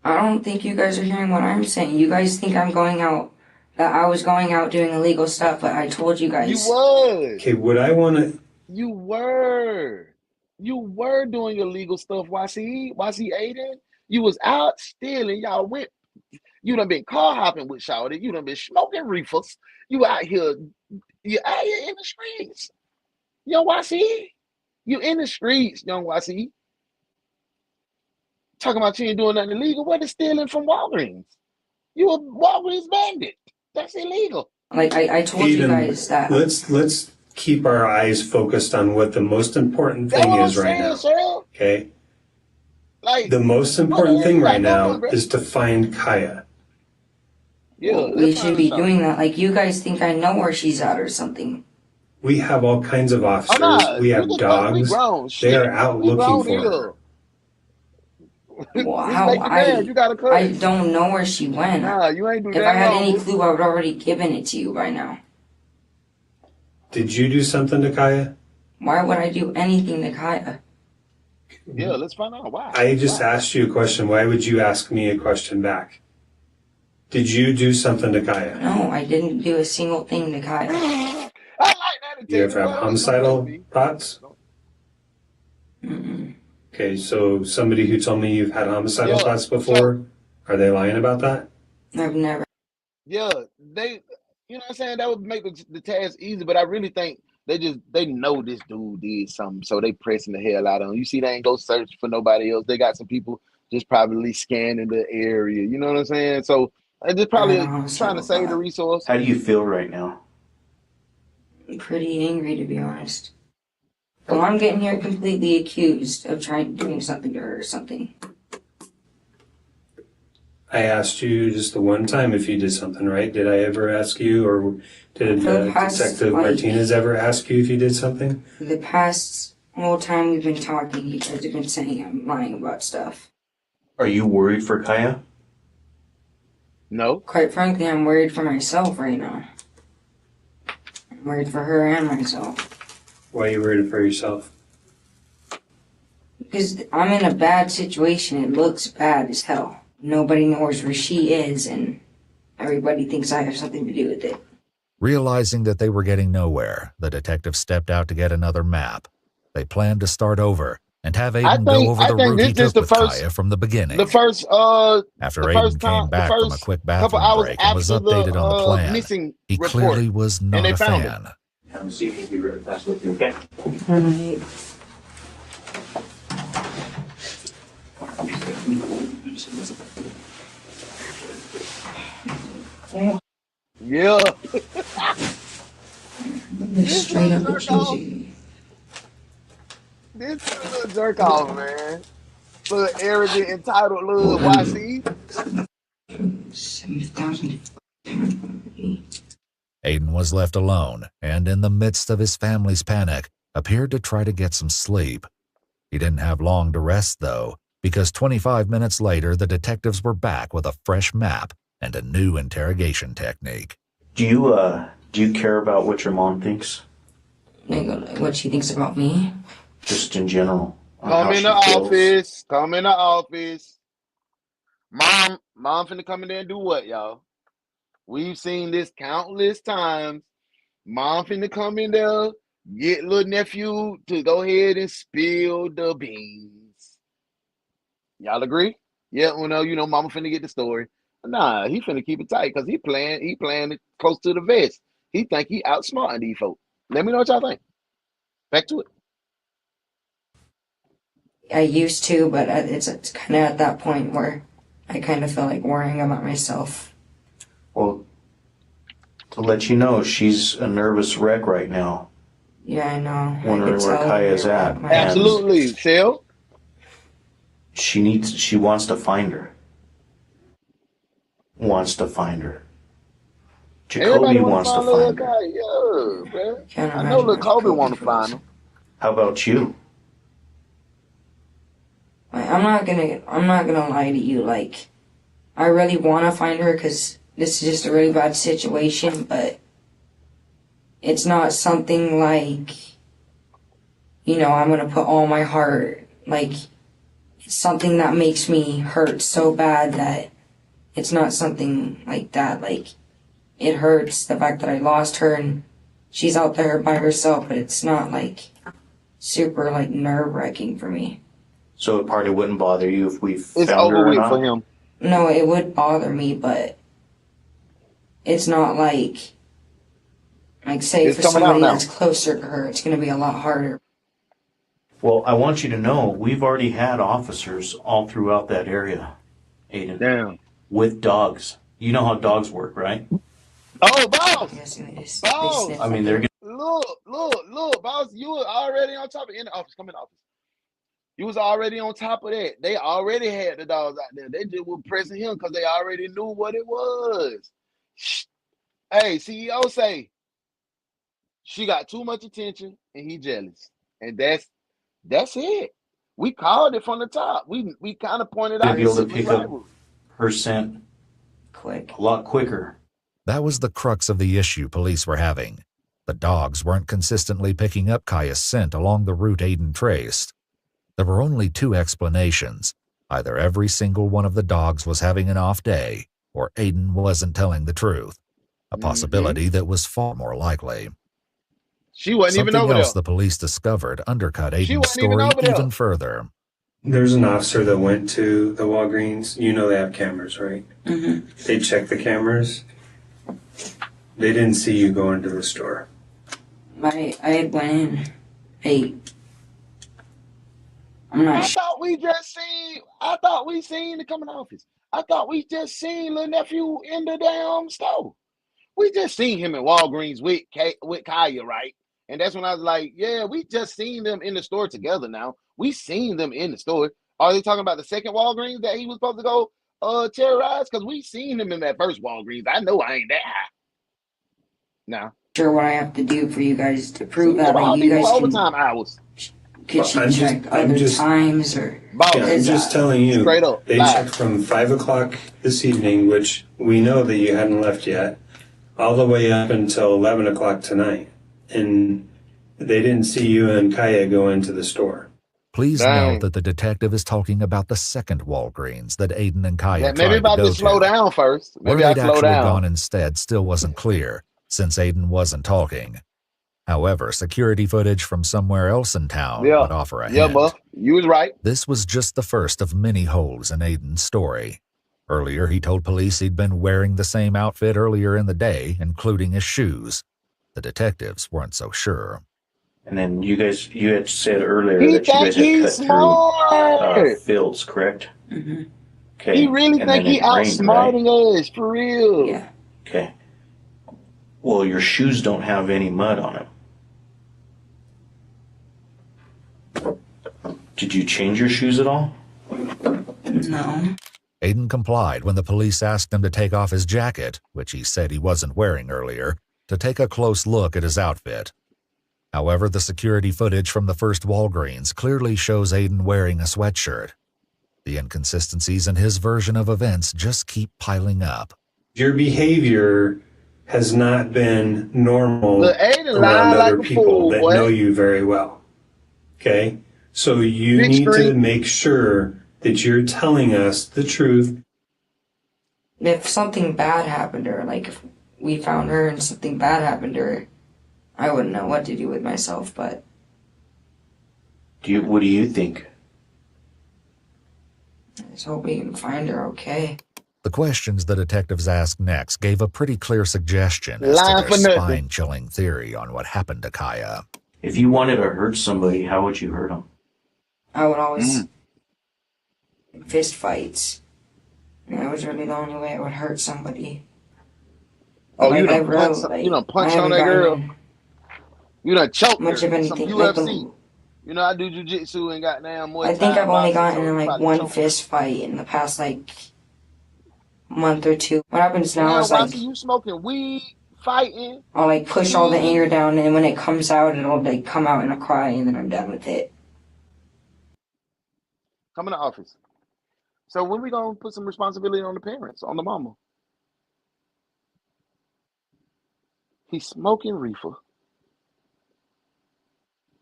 I don't think you guys are hearing what I'm saying. You guys think I'm going out, that I was going out doing illegal stuff, but I told you guys. You was. Okay, what I want to... You were doing illegal stuff, YC Aiden. You was out stealing. Y'all went. You done been car hopping with Shawty. You done been smoking reefers. You out here in the streets. Young YC. You in the streets, young YC. Talking about you ain't doing nothing illegal. What is stealing from Walgreens? You a Walgreens bandit. That's illegal. Like I told Aiden, you guys that. Let's keep our eyes focused on what the most important thing is right now. Sir. Okay? Like, the most important thing right now is to find Kaiya. Yeah, we should be doing that. Like, you guys think I know where she's at or something. We have all kinds of officers. We have dogs. They are out looking for her. Wow, I don't know where she went. Nah, you ain't do that. If I had any clue, I would already given it to you by now. Did you do something to Kaiya? Why would I do anything to Kaiya? Yeah, let's find out why. I just asked you a question. Why would you ask me a question back? Did you do something to Kaiya? No, I didn't do a single thing to Kaiya. I like that. Do you ever have homicidal thoughts? Mm-mm. Okay, so somebody who told me you've had homicidal thoughts before, are they lying about that? I've never. Yeah, you know what I'm saying? That would make the task easy, but I really think they know this dude did something, so they pressing the hell out of him. You see, they ain't go search for nobody else. They got some people just probably scanning the area. You know what I'm saying? So they're just probably trying to save the resource. How do you feel right now? I'm pretty angry, to be honest. Well, I'm getting here completely accused of doing something to her or something. I asked you just the one time if you did something, right? Did I ever ask you, or did Detective Martinez ever ask you if you did something? The past whole time we've been talking, you guys have been saying I'm lying about stuff. Are you worried for Kaiya? No. Quite frankly, I'm worried for myself right now. I'm worried for her and myself. Why are you worried for yourself? Because I'm in a bad situation. It looks bad as hell. Nobody knows where she is, and everybody thinks I have something to do with it. Realizing that they were getting nowhere, the detective stepped out to get another map. They planned to start over, and have Aiden go over the route he took with Kaiya from the beginning. After Aiden came back from a quick bathroom break and was updated on the plan, he clearly was not a fan. Come see me, be right back with you, okay? Yeah. Straight up accusing. This is a little jerk off, man. Little arrogant, entitled little YC. 7,000. Aiden was left alone and, in the midst of his family's panic, appeared to try to get some sleep. He didn't have long to rest, though, because 25 minutes later the detectives were back with a fresh map and a new interrogation technique. Do you care about what your mom thinks? What she thinks about me? Just in general. Come in the office. Come in the office. Mom finna come in there and do what, y'all? We've seen this countless times. Mom finna come in there, get little nephew to go ahead and spill the beans. Y'all agree? Yeah, well, you know, mama finna get the story. Nah, he finna keep it tight because he playing it close to the vest. He think he outsmarting these folks. Let me know what y'all think. Back to it. I used to, but it's kind of at that point where I kind of feel like worrying about myself. Well, to let you know, she's a nervous wreck right now. Yeah, I know. Wondering where Kaiya's at. Absolutely, Shell. She wants to find her. Jacoby wants to find her. Yeah, man. I know little Kobe want to find him. How about you? I'm not gonna lie to you. Like, I really want to find her because this is just a really bad situation, but it's not something like, you know, I'm gonna put all my heart. Like, it's something that makes me hurt so bad that it's not something like that. Like, it hurts the fact that I lost her and she's out there by herself, but it's not like super like nerve-wracking for me. So it probably wouldn't bother you if we It's found her over or with not? for him. No, it would bother me, but it's not like say It's for coming out somebody now. that's closer to her, it's going to be a lot harder. Well, I want you to know, we've already had officers all throughout that area, Aiden. Damn. With dogs. You know how dogs work, right? Oh, boss! Yes, Boss! I mean, they're Look, boss, you were already on top of in the office. Come in the office. You was already on top of that. They already had the dogs out there. They just were pressing him because they already knew what it was. Hey, CEO say she got too much attention and he jealous. And that's it. We called it from the top. We kind of pointed out be able to his pick up rivalry. her scent a lot quicker. That was the crux of the issue police were having. The dogs weren't consistently picking up Kaiya's scent along the route Aiden traced. There were only two explanations. Either every single one of the dogs was having an off day, or Aiden wasn't telling the truth. A possibility that was far more likely. She wasn't even over Something there. else the police discovered undercut She Aiden's wasn't even story over there. even further. There's an officer that went to the Walgreens. You know they have cameras, right? Mm-hmm. They checked the cameras. They didn't see you go into the store. I had went in. I'm not I thought we seen the coming office. I thought we just seen little nephew in the damn store. We just seen him in Walgreens with Kaiya, right? And that's when I was like, yeah, we just seen them in the store together now. We seen them in the store. Are they talking about the second Walgreens that he was supposed to go terrorize? Because we seen him in that first Walgreens. I know I ain't that high. Now. Sure what I have to do for you guys to prove that like, you guys overtime hours. Could she check other times or? Yeah, I'm just telling you. Straight up. They checked from 5 o'clock this evening, which we know that you hadn't left yet, all the way up until 11 o'clock tonight, and they didn't see you and Kaiya go into the store. Please note that the detective is talking about the second Walgreens that Aiden and Kaiya tried to go to. Maybe about to slow down first. Maybe Where I they'd slow actually down. gone instead still wasn't clear, since Aiden wasn't talking. However, security footage from somewhere else in town would offer a hint. Buff. You was right. This was just the first of many holes in Aiden's story. Earlier, he told police he'd been wearing the same outfit earlier in the day, including his shoes. The detectives weren't so sure. And then you had said earlier that you guys had cut through fields, correct? Mm-hmm. Okay. He really think he outsmarting us, for real. Yeah. Okay. Well, your shoes don't have any mud on them. Did you change your shoes at all? No. Aiden complied when the police asked him to take off his jacket, which he said he wasn't wearing earlier, to take a close look at his outfit. However, the security footage from the first Walgreens clearly shows Aiden wearing a sweatshirt. The inconsistencies in his version of events just keep piling up. Your behavior has not been normal Aiden around other like people that know you very well. Okay? So you need to make sure that you're telling us the truth. If something bad happened to her, like if we found her and something bad happened to her, I wouldn't know what to do with myself, but... What do you think? I just hope we can find her okay. The questions the detectives asked next gave a pretty clear suggestion as to their spine-chilling theory on what happened to Kaiya. If you wanted to hurt somebody, how would you hurt them? I would always... fist fights. And that was really the only way I would hurt somebody. Oh, like, you done punch on that girl? You done choked her. Some UFC. You know, I do jiu-jitsu and goddamn Muay Thai. I think I've only gotten in like one fist fight in the past like month or two. What happens now is like you smoking weed, fighting. I'll like push all the anger down, and when it comes out, it'll like come out in a cry, and then I'm done with it. Come in the office. So when we gonna put some responsibility on the parents, on the mama? He's smoking reefer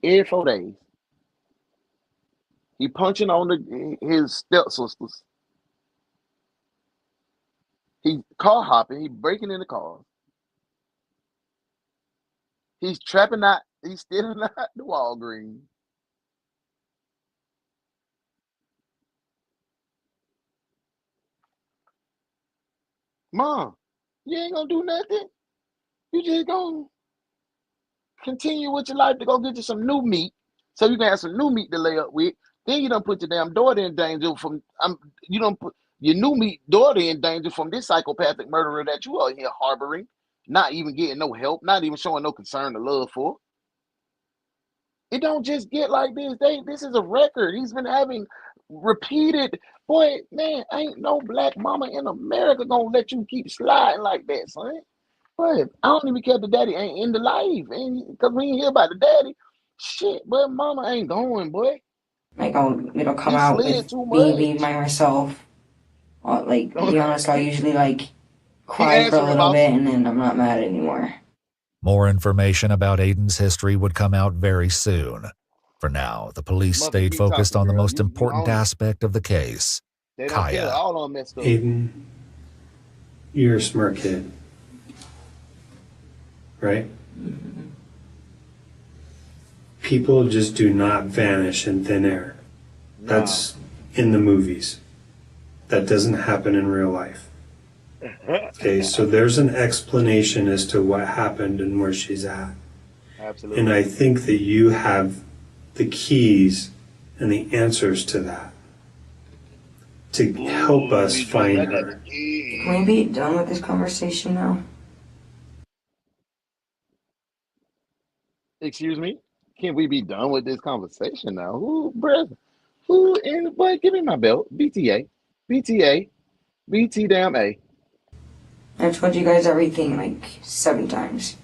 every 4 days. He punching on his stepsisters. He car hopping. He breaking into cars. He's trapping out. He's stealing out the Walgreens. Mom, you ain't gonna do nothing. You just gonna continue with your life to go get you some new meat, so you can have some new meat to lay up with. Then you don't put your damn daughter in danger from. You don't put your new meat daughter in danger from this psychopathic murderer that you are here harboring, not even getting no help, not even showing no concern or love for. It don't just get like this. This is a record. He's been having repeated. Boy, man, ain't no black mama in America gonna let you keep sliding like that, son. But I don't even care if the daddy ain't in the life, because we ain't hear about the daddy. Shit, but mama ain't going, boy. Like it'll come out with me being by myself. Like to be honest, I usually like cry for a little bit, and then I'm not mad anymore. More information about Aiden's history would come out very soon. For now, the police stayed focused on the most important aspect of the case, Kaiya. Aiden, you're a smart kid, right? Mm-hmm. People just do not vanish in thin air. No. That's in the movies. That doesn't happen in real life. Okay, so there's an explanation as to what happened and where she's at. Absolutely. And I think that you have the keys and the answers to that to help us find her. Can we be done with this conversation now? Excuse me? Can we be done with this conversation now? Who, brother? Who in the boy? Give me my belt. BTA. BTA. BT damn A. I've told you guys everything like 7 times.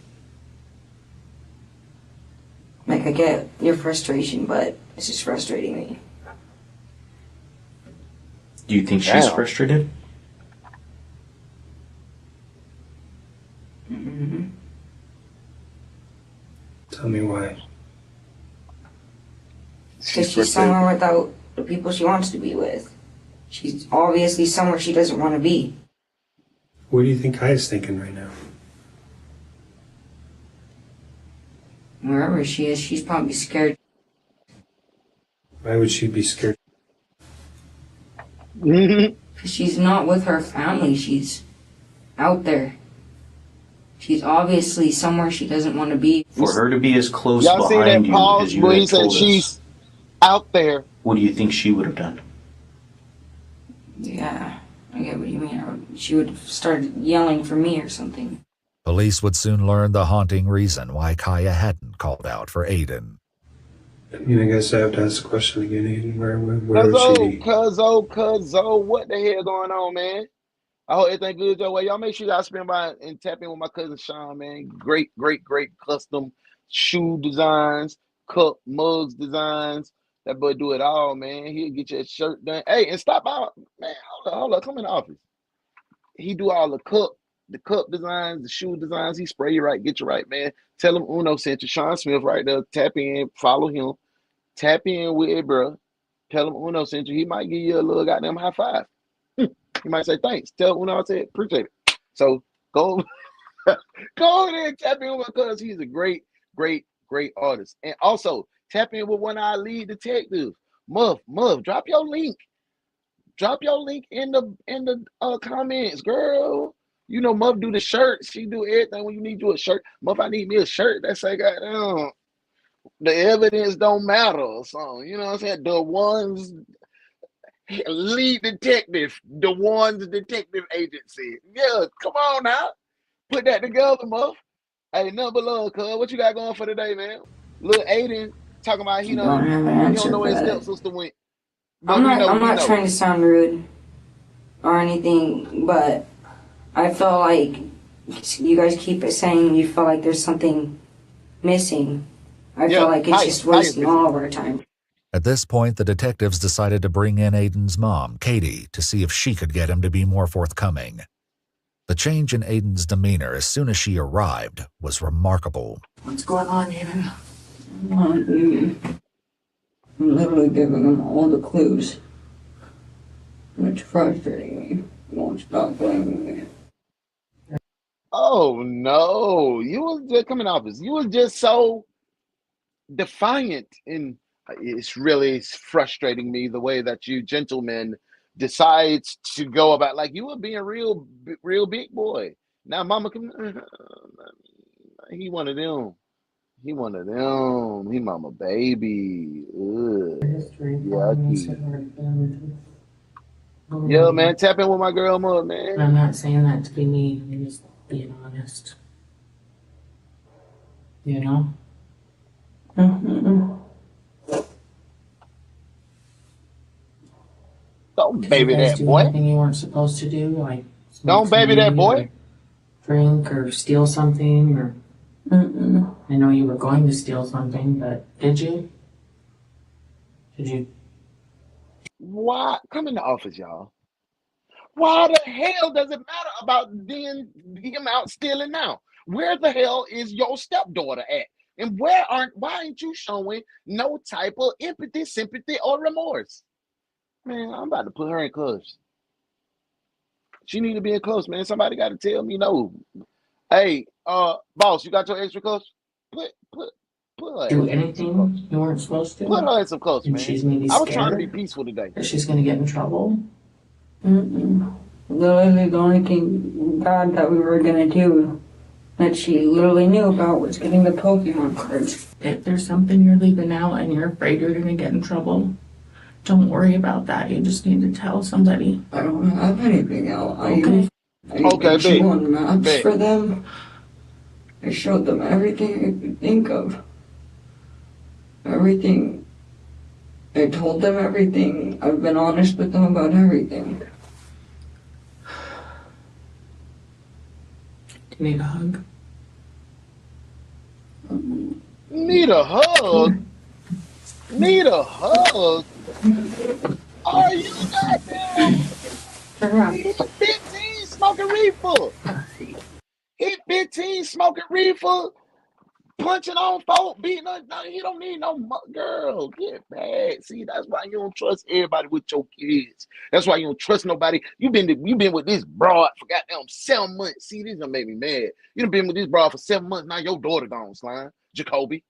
Like, I get your frustration, but it's just frustrating me. Do you think she's frustrated? Mm-hmm. Tell me why. Because she's somewhere without the people she wants to be with. She's obviously somewhere she doesn't want to be. What do you think Kaiya's thinking right now? Wherever she is, she's probably scared. Why would she be scared? Because she's not with her family. She's out there. She's obviously somewhere she doesn't want to be. For her to be as close Y'all seen that behind you pause as you where he had said told she's us, out there? what do you think she would have done? Yeah, I get what you mean. She would have started yelling for me or something. Police would soon learn the haunting reason why Kaiya hadn't called out for Aiden. I mean, I guess I have to ask the question again, Aiden. Where would she be? Cuzzo, what the hell going on, man? I hope everything good your way. Y'all make sure y'all spend by and tap in with my cousin Sean, man. Great custom shoe designs, cup, mugs designs. That boy do it all, man. He'll get your shirt done. Hey, and stop out, man. Hold up. Come in the office. He do all the cup designs, the shoe designs. He spray you right, get you right, man. Tell him Uno sent you. Sean Smith right there. Tap in, follow him. Tap in with it, bro. Tell him Uno sent you. He might give you a little goddamn high five. He might say thanks. Tell Uno I said appreciate it. So go over there and tap in with him because he's a great artist. And also tap in with one of our lead detectives. Muff, drop your link. Drop your link in the comments, girl. You know Muff do the shirt. She do everything when you need you a shirt. Muff, I need me a shirt. That's like goddamn. The evidence don't matter or something. You know what I'm saying? The ones lead detective, the ones detective agency. Yeah, come on now. Put that together, Muff. Hey, nothing but love, cuz. What you got going for today, man? Little Aiden talking about he don't know where his stepsister went. I'm not trying to sound rude or anything, but I feel like you guys keep saying you feel like there's something missing. I feel like it's just wasting all of our time. At this point, the detectives decided to bring in Aiden's mom, Katie, to see if she could get him to be more forthcoming. The change in Aiden's demeanor as soon as she arrived was remarkable. What's going on, Aiden? I'm literally giving him all the clues. And it's frustrating me. He won't stop blaming me. Oh no, you was just coming off this. You was just so defiant, and it's frustrating me the way that you gentlemen decides to go about, like you were being real big boy. Now mama he one of them. He mama baby. Yucky. Yeah, man, tap in with my girl mother, man. I'm not saying that to be mean, I'm just being honest. You know? Don't baby that boy. Anything you weren't supposed to do, like don't baby that boy. Drink or steal something, or I know you were going to steal something, but did you? Did you? Why? Come in the office, y'all. Why the hell does it matter about him out stealing now? Where the hell is your stepdaughter at? And why aren't you showing no type of empathy, sympathy, or remorse? Man, I'm about to put her in cuffs. She need to be in cuffs, man. Somebody got to tell me no. Hey, boss, you got your extra cuffs? Put her. Do anything you weren't supposed to? Put her in some cuffs, man. She's maybe I was scared trying to be peaceful today. that she's gonna get in trouble. Literally, the only thing bad that we were gonna do that she literally knew about was getting the Pokemon cards. If there's something you're leaving out and you're afraid you're gonna get in trouble, don't worry about that. You just need to tell somebody. I don't have anything out. Okay. I drew on maps for them. I showed them everything I could think of. Everything. I told them everything. I've been honest with them about everything. Do you need a hug? Need a hug? Need a hug? Are you goddamn? He's 15 smoking reefer. He's 15 smoking reefer, punching on folk, beating us. No, he don't need no girl. Get back. See, that's why you don't trust everybody with your kids. That's why you don't trust nobody. You been with this broad for goddamn 7 months. See, this gonna make me mad. You done been with this broad for 7 months. Now your daughter gone, slime. Jacoby.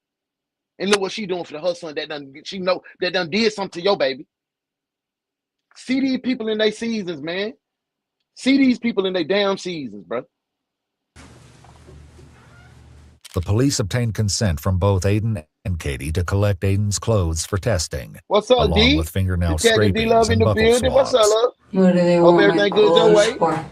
And look what she doing for her son that done did something to your baby. See these people in their seasons, man. See these people in their damn seasons, bro. The police obtained consent from both Aiden and Katie to collect Aiden's clothes for testing. What's up, along D? with fingernail Detective D Love scrapings in and the buckle building. What's up, swabs. love? What do they Hope want everything my good your clothes way. for?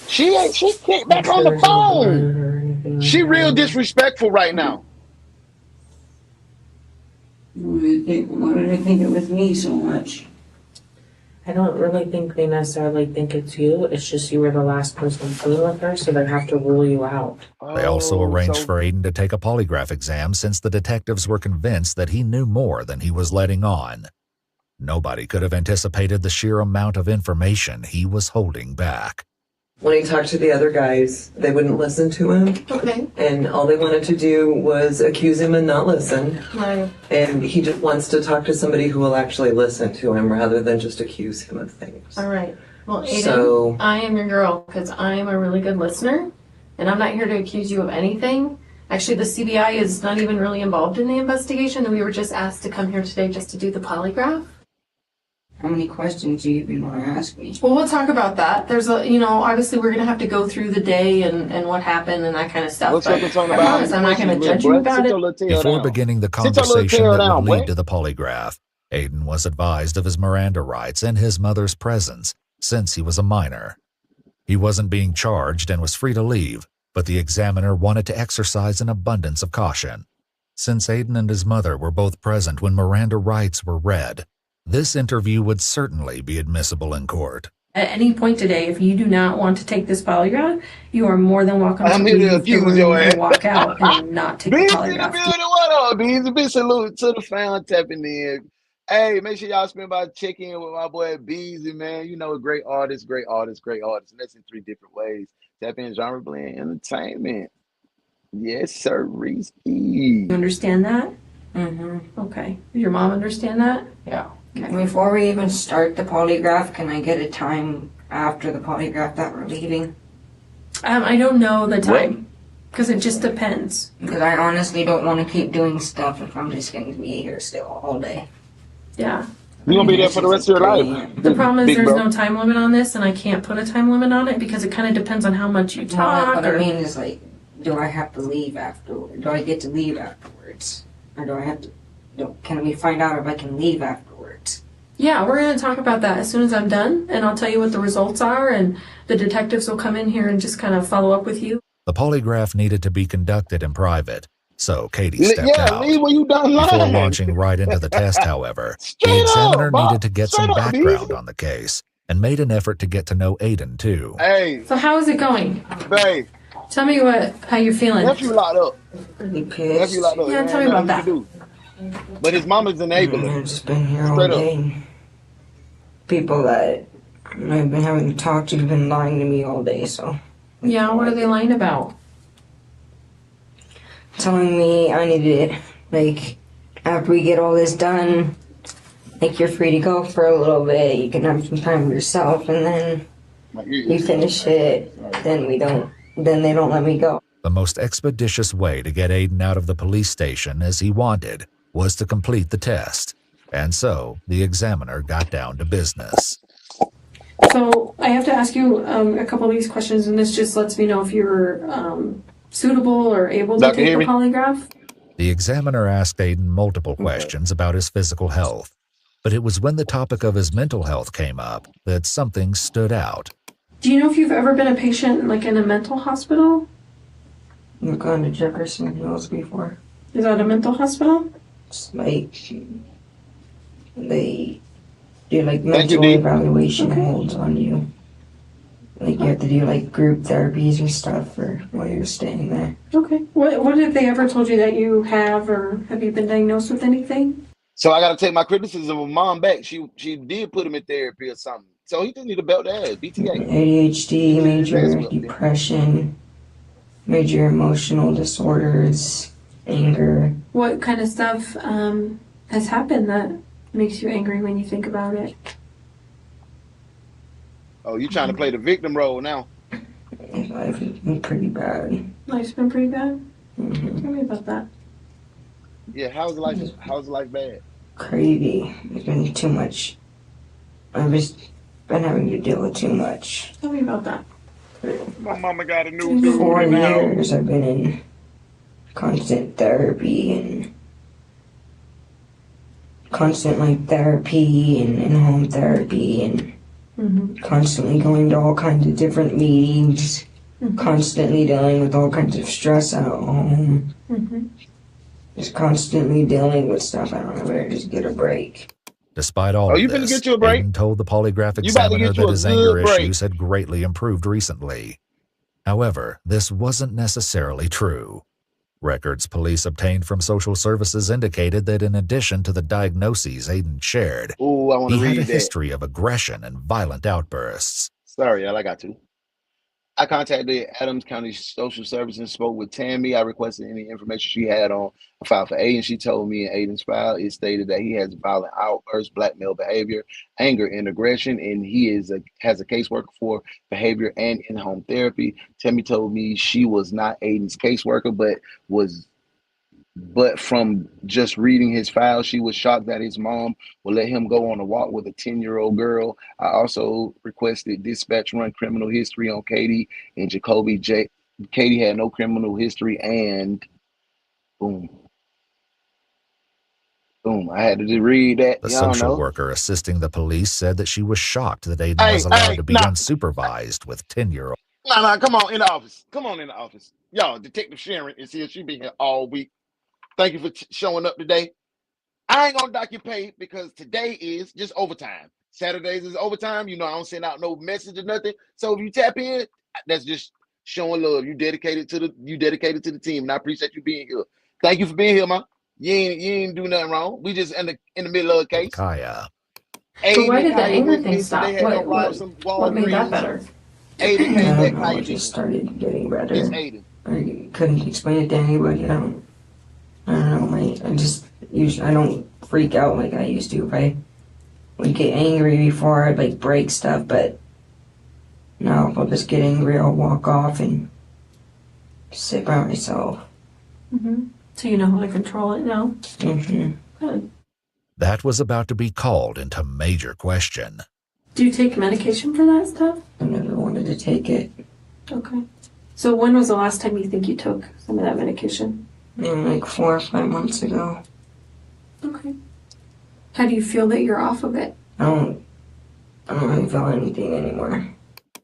She kicked back on the phone. She real disrespectful right now. Why did they think it was me so much? I don't really think they necessarily think it's you. It's just you were the last person seen with her, so they have to rule you out. They also arranged for Aiden to take a polygraph exam since the detectives were convinced that he knew more than he was letting on. Nobody could have anticipated the sheer amount of information he was holding back. When he talked to the other guys, they wouldn't listen to him. Okay. And all they wanted to do was accuse him and not listen. Right. And he just wants to talk to somebody who will actually listen to him rather than just accuse him of things. All right. Well, Aiden, So- I am your girl because I am a really good listener, and I'm not here to accuse you of anything. Actually, the CBI is not even really involved in the investigation, and we were just asked to come here today just to do the polygraph. How many questions do you even want to ask me? Well, we'll talk about that. There's obviously we're going to have to go through the day and what happened and that kind of stuff. What's But up, I promise I'm not going to judge you about it. Before beginning the conversation that would lead to the polygraph, Aiden was advised of his Miranda rights and his mother's presence, since he was a minor. He wasn't being charged and was free to leave, but the examiner wanted to exercise an abundance of caution. Since Aiden and his mother were both present when Miranda rights were read, this interview would certainly be admissible in court. At any point today, if you do not want to take this polygraph, you are more than welcome to I'm here to leave the accuse room your ass. and walk out and not take the Beans in the polygraph. building. What up, Beans? A big salute to the fan tapping in. Hey, make sure y'all spend by checking in with my boy Beezy, man. You know, a great artist. And that's in 3 different ways. Tap in, genre blend, entertainment. Yes, sir, Reese. You understand that? Mm-hmm. Okay. Does your mom understand that? Yeah. Okay. Before we even start the polygraph, can I get a time after the polygraph that we're leaving? I don't know the time because it just depends. Because I honestly don't want to keep doing stuff if I'm just going to be here still all day. Yeah. You're going to be there for the rest of your life. The problem is there's no time limit on this, and I can't put a time limit on it because it kind of depends on how much you talk. What I mean is, like, do I have to leave afterwards? Do I get to leave afterwards? Or do I have to... Can we find out if I can leave afterwards? Yeah, we're going to talk about that as soon as I'm done, and I'll tell you what the results are, and the detectives will come in here and just kind of follow up with you. The polygraph needed to be conducted in private, so Katie stepped out. Leave when you done Before lying. launching right into the test, however, the examiner needed to get some background on the case and made an effort to get to know Aiden, too. Hey. So how is it going? Babe. Tell me how you're feeling. Nephew locked up. Pretty pissed. Nephew locked up. Yeah, tell me about that. But his mama's enabling. I've just been here all day. People that I've been having to talk to have been lying to me all day, so. Yeah, what are they lying about? Telling me I need to, like, after we get all this done, like, you're free to go for a little bit, you can have some time for yourself, and then you finish it, then they don't let me go. The most expeditious way to get Aiden out of the police station as he wanted was to complete the test, and so the examiner got down to business. So I have to ask you a couple of these questions, and this just lets me know if you're suitable or able to take the polygraph. The examiner asked Aiden multiple questions about his physical health, but it was when the topic of his mental health came up that something stood out. Do you know if you've ever been a patient like in a mental hospital? I've gone to Jefferson Hills before. Is that a mental hospital? It's like they do like mental evaluation holds on you. Like you have to do like group therapies and stuff while you're staying there. Okay. What have they ever told you that you have, or have you been diagnosed with anything? So I got to take my criticism of mom back. She did put him in therapy or something. So he just need to belt that ass. BTA. ADHD, major depression, major emotional disorders, anger. What kind of stuff has happened that makes you angry when you think about it? Oh, you trying to play the victim role now? Life has been pretty bad. Life's been pretty bad? Mm-hmm. Tell me about that. Yeah, how's life bad? Crazy. There's been too much. I've just been having to deal with too much. Tell me about that. My mama got a new dude 4 now. years I've been in constant therapy and constant therapy and in-home therapy and constantly going to all kinds of different meetings, constantly dealing with all kinds of stress at home, just constantly dealing with stuff. I don't know where to just get a break. Despite all of this, Aiden told the polygraph examiner that his anger issues had greatly improved recently. However, this wasn't necessarily true. Records police obtained from social services indicated that in addition to the diagnoses Aiden shared, he had a history of aggression and violent outbursts. Sorry, I got to. I contacted Adams County Social Services and spoke with Tammy. I requested any information she had on a file for Aiden. She told me in Aiden's file, it stated that he has violent outbursts, blackmail behavior, anger, and aggression, and he has a caseworker for behavior and in-home therapy. Tammy told me she was not Aiden's caseworker, but from just reading his file, she was shocked that his mom would let him go on a walk with a 10-year-old girl. I also requested dispatch run criminal history on Katie and Jacoby. Katie had no criminal history, and boom. I had to read that. The social worker assisting the police said that she was shocked that Aiden was allowed to be unsupervised with 10-year-olds. No, come on in the office. Come on in the office. Y'all, Detective Sharon is here. She been here all week. Thank you for showing up today. I ain't gonna dock your pay because today is just overtime. Saturdays is overtime. You know, I don't send out no message or nothing. So if you tap in, that's just showing love. You dedicated to the team, and I appreciate you being here. Thank you for being here, man. You ain't do nothing wrong. We just in the middle of a case. Kaiya. So why did the anger thing stop? What made that better? Aiden I don't know, it just started getting better. It's Aiden. I couldn't explain it to anybody. I don't know, I don't freak out like I used to. I would get angry before I'd break stuff, but now if I'll just get angry, I'll walk off and sit by myself. So you know how to control it now? Good. That was about to be called into major question. Do you take medication for that stuff? I never wanted to take it. Okay. So when was the last time you think you took some of that medication? 4 or 5 months ago. Okay. How do you feel that you're off of it? I don't really feel anything anymore.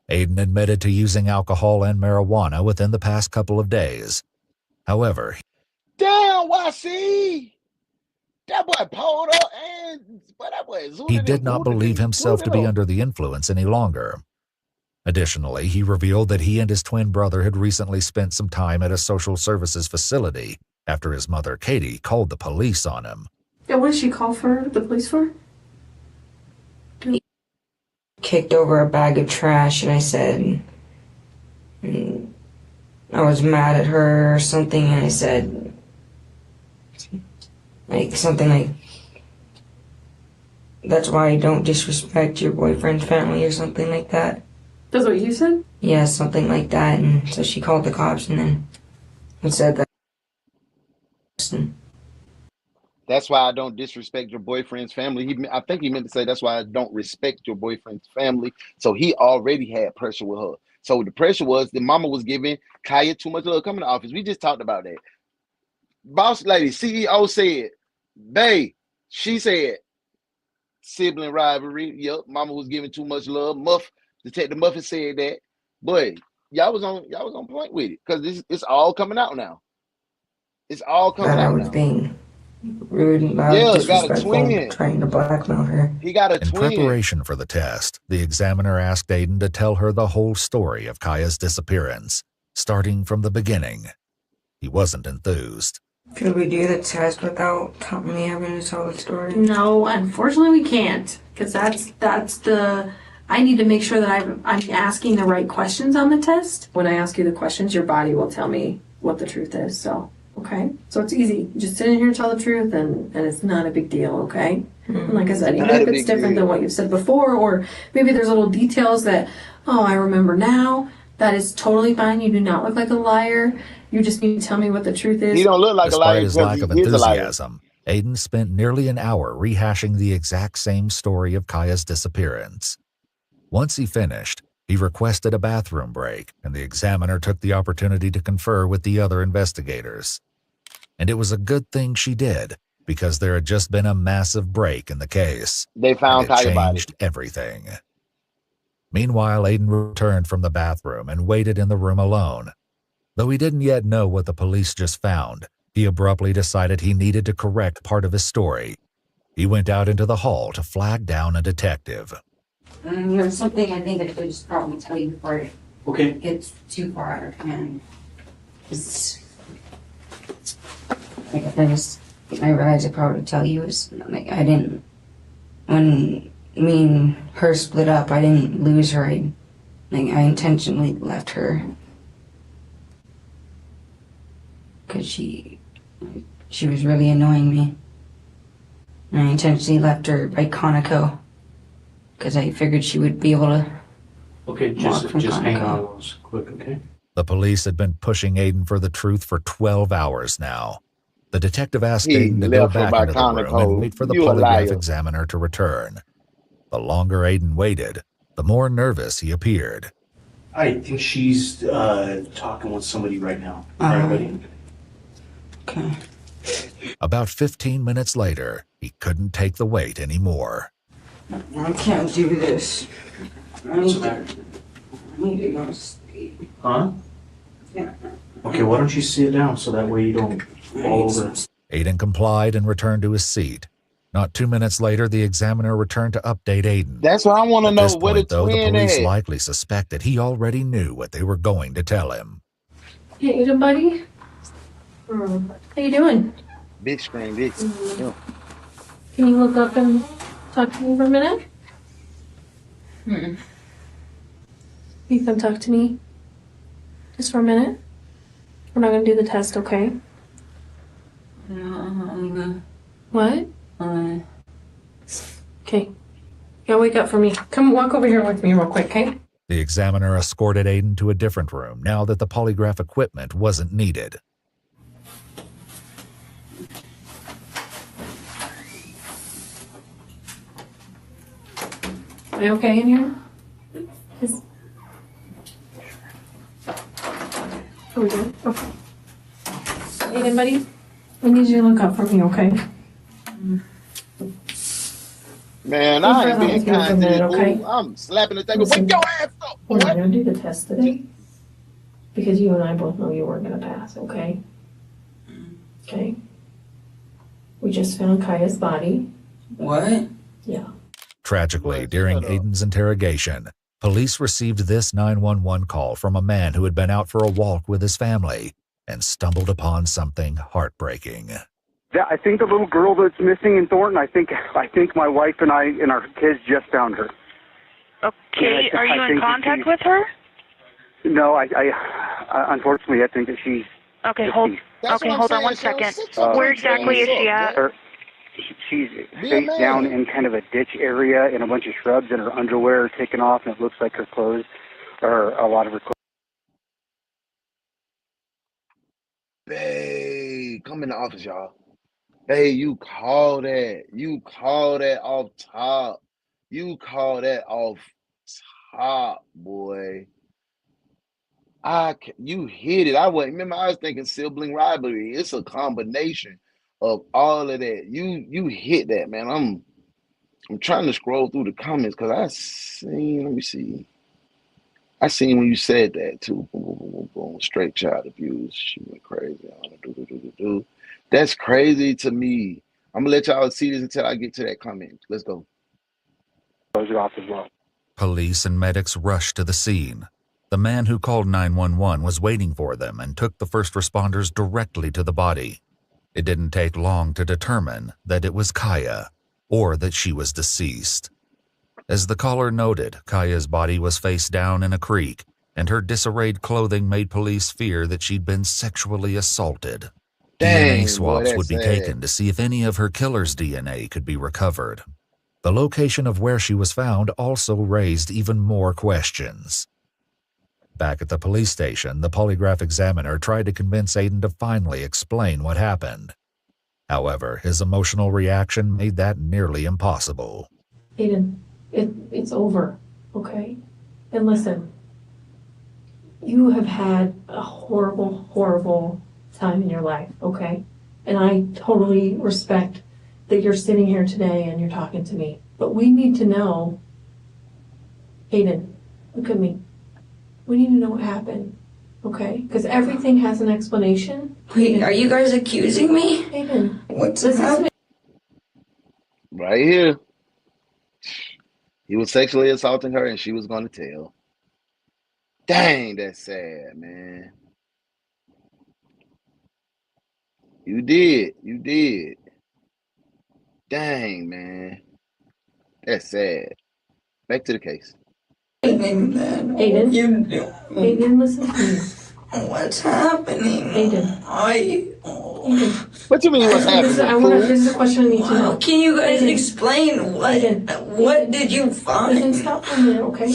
Aiden admitted to using alcohol and marijuana within the past couple of days. However, damn, YC! That boy pulled up and that boy he did not believe himself to be under the influence any longer. Additionally, he revealed that he and his twin brother had recently spent some time at a social services facility after his mother, Katie, called the police on him. Yeah, what did she call the police for? He kicked over a bag of trash, and I said, I was mad at her or something, and I said, something like, that's why I don't disrespect your boyfriend's family or something like that. That's what you said? Yeah, something like that, and so she called the cops and then said that. That's why I don't disrespect your boyfriend's family. I think he meant to say that's why I don't respect your boyfriend's family. So he already had pressure with her. So the pressure was the mama was giving Kaiya too much love. Come in the office. We just talked about that. Boss lady, CEO said, babe, she said, sibling rivalry. Yep, mama was giving too much love. Detective Muffin said that. But y'all was on point with it because it's all coming out now. It's all coming out now. Being rude and loud, disrespectful, trying to blackmail her. He got a twin. In preparation for the test, the examiner asked Aiden to tell her the whole story of Kaiya's disappearance, starting from the beginning. He wasn't enthused. Could we do the test without me having to tell the story? No, unfortunately we can't, because that's the. I need to make sure that I'm asking the right questions on the test. When I ask you the questions, your body will tell me what the truth is. So, okay? So it's easy. Just sit in here and tell the truth, and it's not a big deal, okay? And like I said, even if it's different than what you've said before, or maybe there's little details that, oh, I remember now, that is totally fine. You do not look like a liar. You just need to tell me what the truth is. He don't look like a liar. Despite his lack of enthusiasm, Aiden spent nearly an hour rehashing the exact same story of Kaiya's disappearance. Once he finished, he requested a bathroom break, and the examiner took the opportunity to confer with the other investigators. And it was a good thing she did, because there had just been a massive break in the case. They found Kaiya's body. changed Everything. Meanwhile, Aiden returned from the bathroom and waited in the room alone. Though he didn't yet know what the police just found, he abruptly decided he needed to correct part of his story. He went out into the hall to flag down a detective. There's something I think I could just probably tell you before it gets too far out of hand. It's like I realized I probably tell you is like I didn't, when me and her split up, I didn't lose her. I intentionally left her because she was really annoying me. And I intentionally left her by Conoco because I figured she would be able to. Okay, just hang on real quick, okay? The police had been pushing Aiden for the truth for 12 hours now. The detective asked Aiden to go back into the room and wait for the polygraph examiner to return. The longer Aiden waited, the more nervous he appeared. I think she's talking with somebody right now. Right, buddy? Okay. About 15 minutes later, he couldn't take the wait anymore. I can't do this. I need to go to sleep. Huh? Yeah. Okay, why don't you sit down so that way you don't fall over. Aiden complied and returned to his seat. Not 2 minutes later, the examiner returned to update Aiden. That's what I want to know. Where the police likely suspected he already knew what they were going to tell him. Hey, Aiden, buddy. How you doing? Big screen, big. Yeah. Can you look up and talk to me for a minute? You come talk to me just for a minute? We're not going to do the test, okay? What? Okay. Yeah, wake up for me. Come walk over here with me real quick, okay? The examiner escorted Aiden to a different room now that the polygraph equipment wasn't needed. Are you okay in here? Are we good? Okay. Aiden, buddy, I need you to look up for me, okay? Man, I ain't being kind to you, okay? I'm slapping the thing. Wake your ass up! We're not going to do the test today because you and I both know you weren't going to pass, okay? Okay? We just found Kaiya's body. What? Yeah. Tragically, during Aiden's interrogation, police received this 911 call from a man who had been out for a walk with his family and stumbled upon something heartbreaking. Yeah, I think the little girl that's missing in Thornton, I think my wife and I and our kids just found her. Okay, are you in contact with her? No, I unfortunately, I think that she's... Okay, hold on 1 second. Where exactly is she at? She's face down in kind of a ditch area in a bunch of shrubs, and her underwear are taken off, and it looks like her clothes, or a lot of her clothes. Hey, come in the office, y'all. Hey, you call that. You call that off top. You call that off top, boy. You hit it. I was thinking sibling rivalry. It's a combination of all of that. You hit that, man. I'm trying to scroll through the comments because let me see. I seen when you said that too. Boom, boom, boom. Straight child abuse. She went crazy. That's crazy to me. I'm gonna let y'all see this until I get to that comment. Let's go. Close it off as well. Police and medics rushed to the scene. The man who called 911 was waiting for them and took the first responders directly to the body. It didn't take long to determine that it was Kaiya, or that she was deceased. As the caller noted, Kaiya's body was face down in a creek, and her disarrayed clothing made police fear that she'd been sexually assaulted. DNA swabs would be taken to see if any of her killer's DNA could be recovered. The location of where she was found also raised even more questions. Back at the police station, the polygraph examiner tried to convince Aiden to finally explain what happened. However, his emotional reaction made that nearly impossible. Aiden, it's over, okay? And listen, you have had a horrible, horrible time in your life, okay? And I totally respect that you're sitting here today and you're talking to me. But we need to know, Aiden, look at me. We need to know what happened, okay? Because everything has an explanation. Wait, are you guys accusing me? Aiden, what's happening? Right here. He was sexually assaulting her and she was going to tell. Dang, that's sad, man. You did. Dang, man. That's sad. Back to the case. Aiden, listen to me. What's happening? Aiden. Aiden. What you mean what's happening? This is a question I need to know. Can you guys explain what did you find? Aiden, stop for a minute, okay?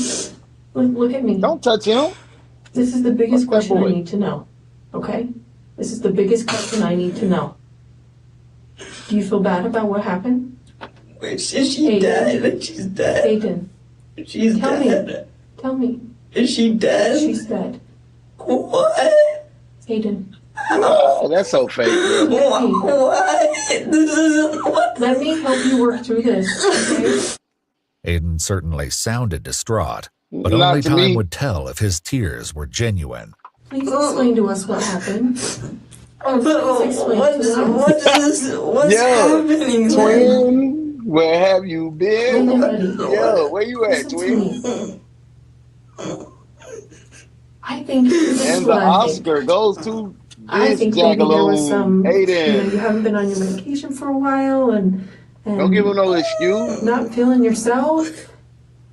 Look at me. Don't touch him. This is the biggest question I need to know, okay? This is the biggest question I need to know. Do you feel bad about what happened? Wait, is she dead? She's dead. Aiden. She's dead. Tell me. Is she dead? She's dead. What? Aiden. Oh, that's so fake, bro. What? This isn't what. Let me help you work through this, okay? Aiden certainly sounded distraught, but only time would tell if his tears were genuine. Please explain to us what happened. What's happening? Twin, where have you been? Yo, where you at, twin? I think and the Oscar goes to I think maybe there was some, Aiden. You haven't been on your medication for a while, and don't give him no excuse. Not feeling yourself.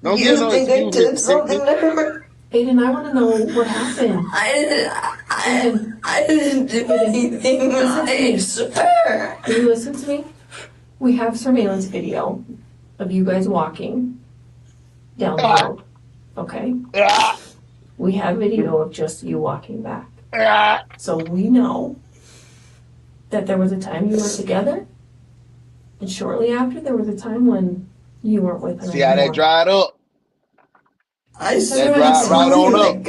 Don't give him no excuse. I did something to her? Aiden, I want to know what happened. I didn't do anything. I swear. Can you listen to me? We have surveillance video of you guys walking down the road. Okay? We have video of just you walking back. So we know that there was a time you were together, and shortly after there was a time when you weren't with her. See how that dried up? I swear right on up.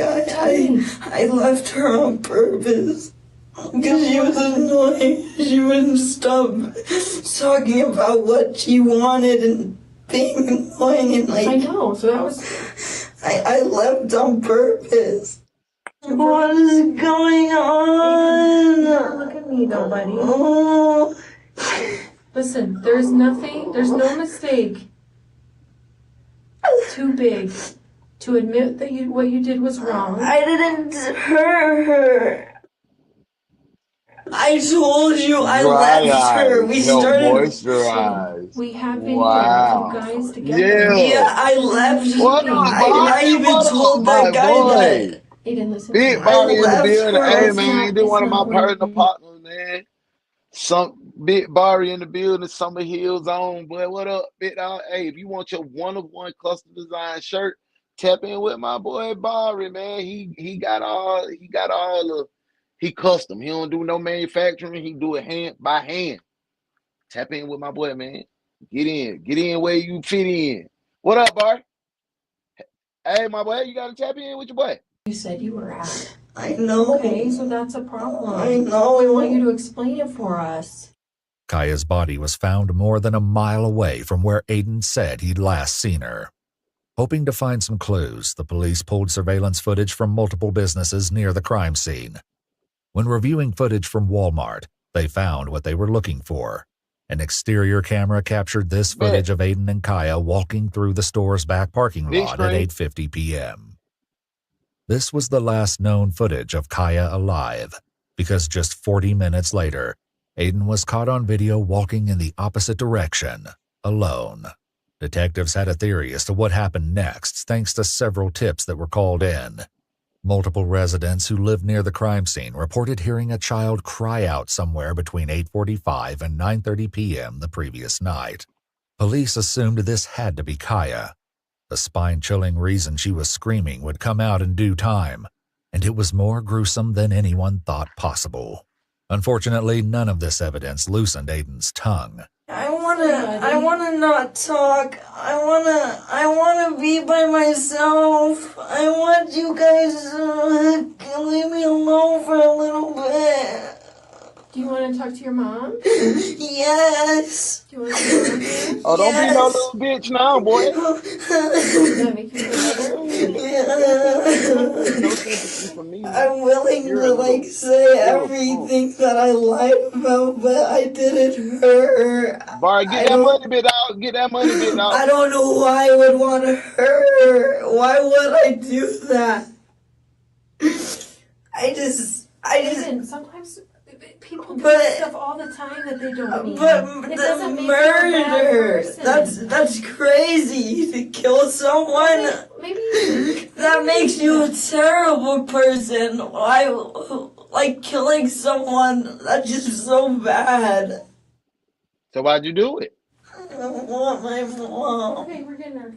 I left her on purpose. Because she was annoying. She wouldn't stop talking about what she wanted and being annoying and like. I know, so that was. I left on purpose. What is going on? Look at me though, buddy. Oh. Listen, there's no mistake too big to admit that what you did was wrong. I didn't hurt her. I told you I left her. We started. We have video of you guys together. Yeah, I left. I even told that guy that. Aiden, listen. Big Barry in the building. Hey man, this one of my personal partners, man. Some Big Barry in the building. Summer Hills on, boy. What up, big dog? Hey, if you want your one-of-one custom design shirt, tap in with my boy Barry, man. He got all the. He custom. He don't do no manufacturing. He do it hand by hand. Tap in with my boy, man. Get in where you fit in. What up, Bar? Hey, my boy, you gotta tap in with your boy. You said you were at. I know. Okay, so that's a problem. I know. We want you to explain it for us. Kaiya's body was found more than a mile away from where Aiden said he'd last seen her. Hoping to find some clues, the police pulled surveillance footage from multiple businesses near the crime scene. When reviewing footage from Walmart, they found what they were looking for. An exterior camera captured this footage of Aiden and Kaiya walking through the store's back parking lot at 8:50 p.m. This was the last known footage of Kaiya alive, because just 40 minutes later, Aiden was caught on video walking in the opposite direction, alone. Detectives had a theory as to what happened next, thanks to several tips that were called in. Multiple residents who lived near the crime scene reported hearing a child cry out somewhere between 8:45 and 9:30 p.m. the previous night. Police assumed this had to be Kaiya. The spine-chilling reason she was screaming would come out in due time, and it was more gruesome than anyone thought possible. Unfortunately, none of this evidence loosened Aiden's tongue. I wanna not talk. I wanna be by myself. I want you guys to leave me alone for a little bit. Do you want to talk to your mom? Yes. Do you want to talk to her? Oh, don't be no little bitch now, boy. Does that make you feel No sympathy from me. I'm willing to say everything that I lied about, but I didn't hurt her. Bar, get that money bit out. Get that money bit out. I don't know why I would want to hurt her. Why would I do that? Listen, sometimes people do stuff all the time that they don't mean. But it the doesn't make you a bad murder, person. that's crazy. To kill someone, maybe that makes you a terrible person. Why, like killing someone, that's just so bad. So why'd you do it? I want my mom. Okay, we're getting her.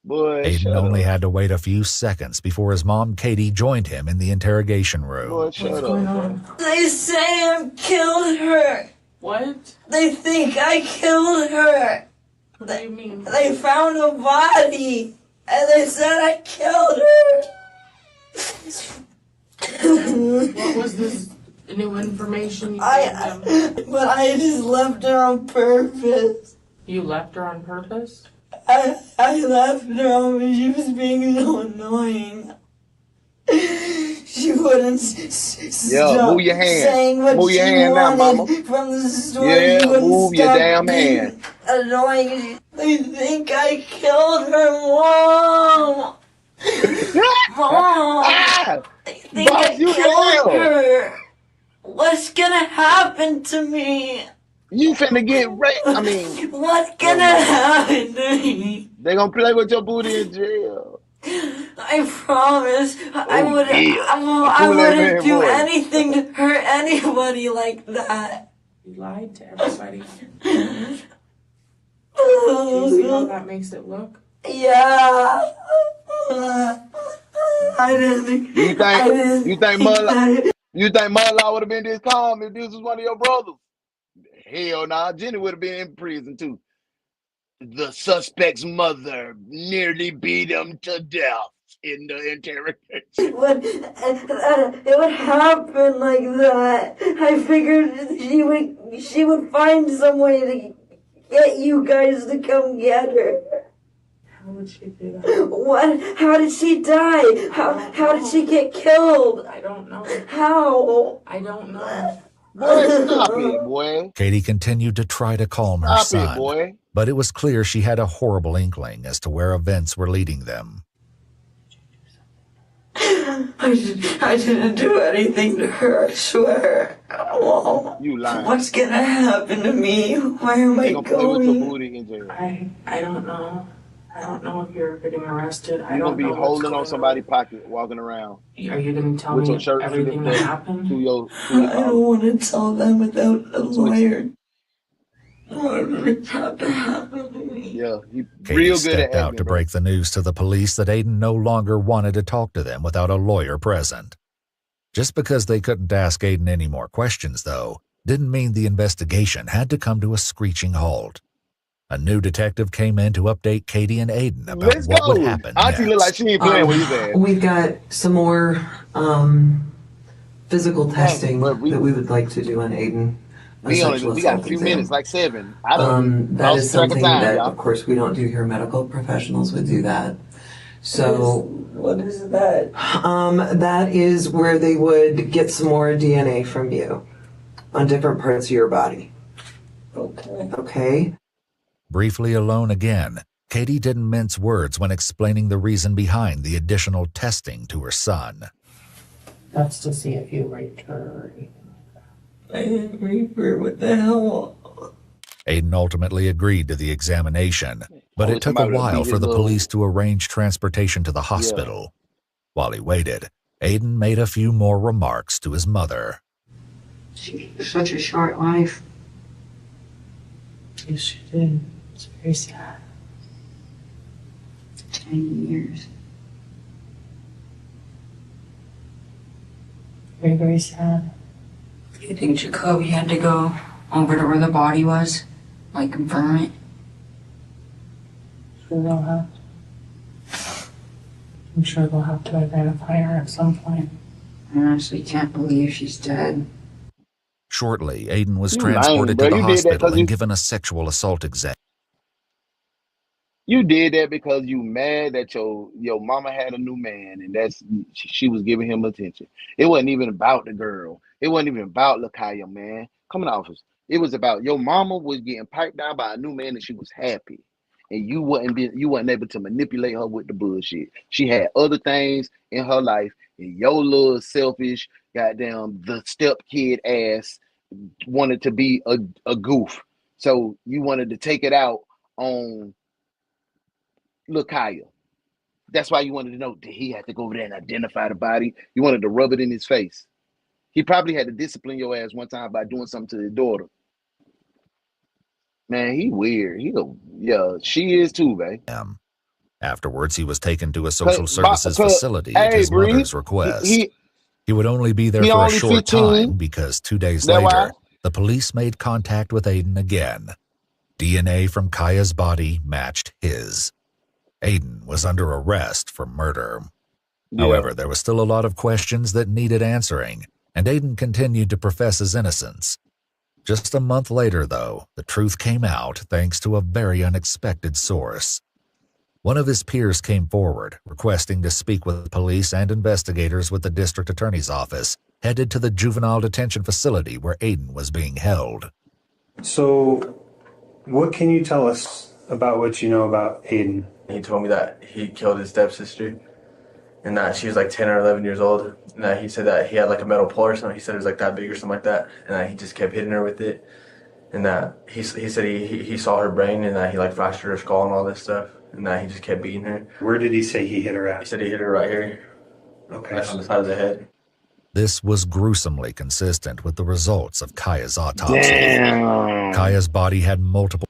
Boy, Aiden only had to wait a few seconds before his mom, Katie, joined him in the interrogation room. Boy, what's going on? They say I killed her. What? They think I killed her. What do you mean? They found a body, and they said I killed her. What was this new information you gave them? But I just left her on purpose. You left her on purpose? I left her on because she was being so annoying. She wouldn't stop move your hand. saying what move your she hand wanted now, mama. from the store. Yeah, she wouldn't move your stop damn being hand. Annoying. They think I killed her mom. Mom. They think I killed her. What's gonna happen to me? You finna get raped. I mean, what's gonna happen to me? They gonna play with your booty in jail. I promise. I wouldn't. Yeah. I wouldn't do anything to hurt anybody like that. You lied to everybody. Do you see how that makes it look? Yeah. I didn't. You think Mother would have been this calm if this was one of your brothers? Hell nah, Jenny would have been in prison too. The suspect's mother nearly beat him to death in the interrogation. It would happen like that. I figured she would find some way to get you guys to come get her. How would she do that? What? How did she die? How did she get killed? I don't know. How? I don't know. Boy, stop it, boy. Katie continued to try to calm her Stop son, it, boy. but it was clear she had a horrible inkling as to where events were leading them. I didn't do anything to her, I swear. Oh, you lying. What's gonna happen to me? Where am I going? Play with your going? booty in jail. I don't know. I don't know if you're getting arrested. You're going to be holding on somebody's pocket, walking around. Are you going to tell me everything that happened? I don't want to tell them without a lawyer. What's to happen to me? Yeah, Katie real good stepped at out to break the news to the police that Aiden no longer wanted to talk to them without a lawyer present. Just because they couldn't ask Aiden any more questions, though, didn't mean the investigation had to come to a screeching halt. A new detective came in to update Katie and Aiden about what would happen Auntie look like she ain't playing what he's at. We've got some more physical testing that we would like to do on Aiden. We got a few minutes, like 7. I don't that is something that, y'all. of course, we don't do here. Medical professionals would do that. So what is that? That is where they would get some more DNA from you on different parts of your body. Okay. Briefly alone again, Katie didn't mince words when explaining the reason behind the additional testing to her son. That's to see if you raped her or anything. I didn't rape her. What the hell? Aiden ultimately agreed to the examination, But it took a while for the little... police to arrange transportation to the hospital. While he waited, Aiden made a few more remarks to his mother. She had such a short life. Yes, she did. It's very sad. 10 years. Very, very sad. You think Jacoby had to go over to where the body was? Like, confirm it? Sure they'll have to. I'm sure they'll have to identify her at some point. I honestly can't believe she's dead. Shortly, Aiden was transported to the hospital and given a sexual assault exam. You did that because you mad that your mama had a new man and she was giving him attention. It wasn't even about the girl. It wasn't even about Lakaya, man. Coming off us. It was about your mama was getting piped down by a new man and she was happy. And you wasn't able to manipulate her with the bullshit. She had other things in her life, and your little selfish goddamn the step kid ass wanted to be a goof. So you wanted to take it out on Lakaya. That's why you wanted to know, did he have to go over there and identify the body? You wanted to rub it in his face. He probably had to discipline your ass one time by doing something to his daughter. Man, he weird. Yeah, she is too, babe. Afterwards, he was taken to a social services facility at his mother's request. He would only be there for a short time because 2 days later, the police made contact with Aiden again. DNA from Kaiya's body matched his. Aiden was under arrest for murder. However, there was still a lot of questions that needed answering, and Aiden continued to profess his innocence. Just a month later, though, the truth came out thanks to a very unexpected source. One of his peers came forward, requesting to speak with police and investigators with the district attorney's office, headed to the juvenile detention facility where Aiden was being held. So, what can you tell us about what you know about Aiden? He told me that he killed his stepsister, and that she was like 10 or 11 years old, and that he said that he had like a metal pole or something. He said it was like that big or something like that, and that he just kept hitting her with it, and that he said he saw her brain, and that he like fractured her skull and all this stuff, and that he just kept beating her. Where did he say he hit her at? He said he hit her right here. Okay. Right on the side of the head. This was gruesomely consistent with the results of Kaiya's autopsy. Damn. Kaiya's body had multiple...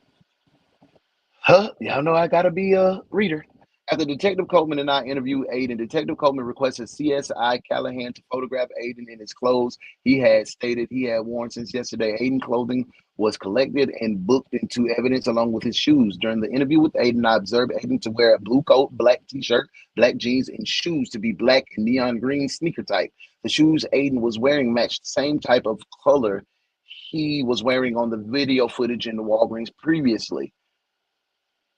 Y'all know I gotta be a reader. After Detective Coleman and I interviewed Aiden, Detective Coleman requested CSI Callahan to photograph Aiden in his clothes. He had stated he had worn since yesterday. Aiden clothing was collected and booked into evidence along with his shoes. During the interview with Aiden, I observed Aiden to wear a blue coat, black t-shirt, black jeans, and shoes to be black and neon green sneaker type. The shoes Aiden was wearing matched the same type of color he was wearing on the video footage in the Walgreens previously.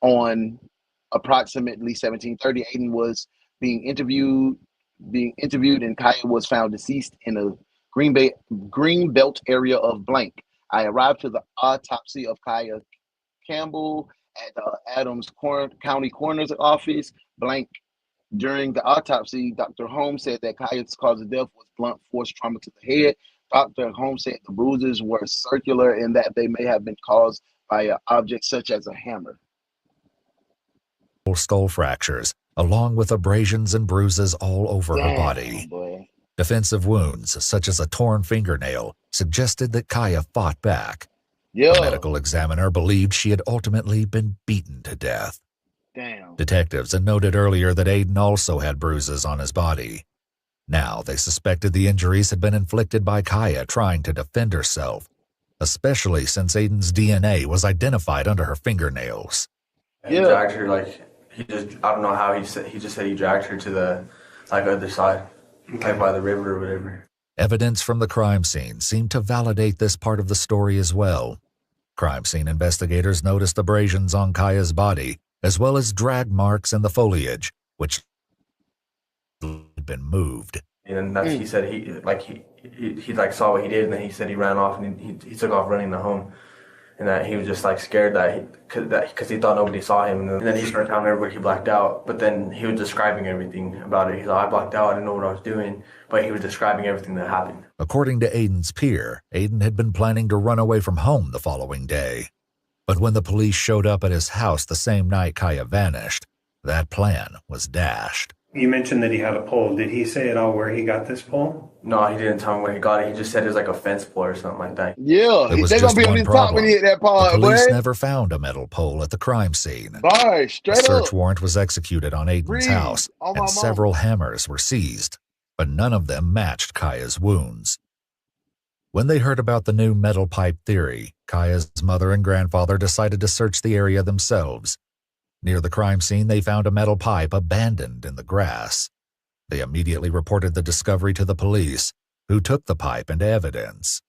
On approximately 17:30, Aiden was being interviewed, and Kaiya was found deceased in a green belt area of blank. I arrived to the autopsy of Kaiya Campbell at the Adams County Coroner's Office, blank. During the autopsy, Dr. Holmes said that Kaiya's cause of death was blunt force trauma to the head. Dr. Holmes said the bruises were circular and that they may have been caused by an object such as a hammer. Skull fractures, along with abrasions and bruises all over her body. Boy. Defensive wounds, such as a torn fingernail, suggested that Kaiya fought back. Yeah. The medical examiner believed she had ultimately been beaten to death. Damn. Detectives had noted earlier that Aiden also had bruises on his body. Now they suspected the injuries had been inflicted by Kaiya trying to defend herself, especially since Aiden's DNA was identified under her fingernails. He dragged her I don't know how he just said he dragged her to the other side, by the river or whatever. Evidence from the crime scene seemed to validate this part of the story as well. Crime scene investigators noticed abrasions on Kaiya's body, as well as drag marks in the foliage, which had been moved. And that's he said he saw what he did, and then he said he ran off and he took off running to home. And that he was just scared because he thought nobody saw him. And then he started telling everybody he blacked out. But then he was describing everything about it. He's like, I blacked out, I didn't know what I was doing. But he was describing everything that happened. According to Aiden's peer, Aiden had been planning to run away from home the following day. But when the police showed up at his house the same night Kaiya vanished, that plan was dashed. You mentioned that he had a pole. Did he say at all where he got this pole? No, he didn't tell me where he got it. He just said it was like a fence pole or something like that. Yeah, There was they're gonna just be on one his top when problem. he hit that The part, police boy. never found a metal pole at the crime scene. Bye, A straight search up. warrant was executed on Aiden's Breathe. house, On my and mama. several hammers were seized, but none of them matched Kaiya's wounds. When they heard about the new metal pipe theory, Kaiya's mother and grandfather decided to search the area themselves. Near the crime scene, they found a metal pipe abandoned in the grass. They immediately reported the discovery to the police, who took the pipe into evidence.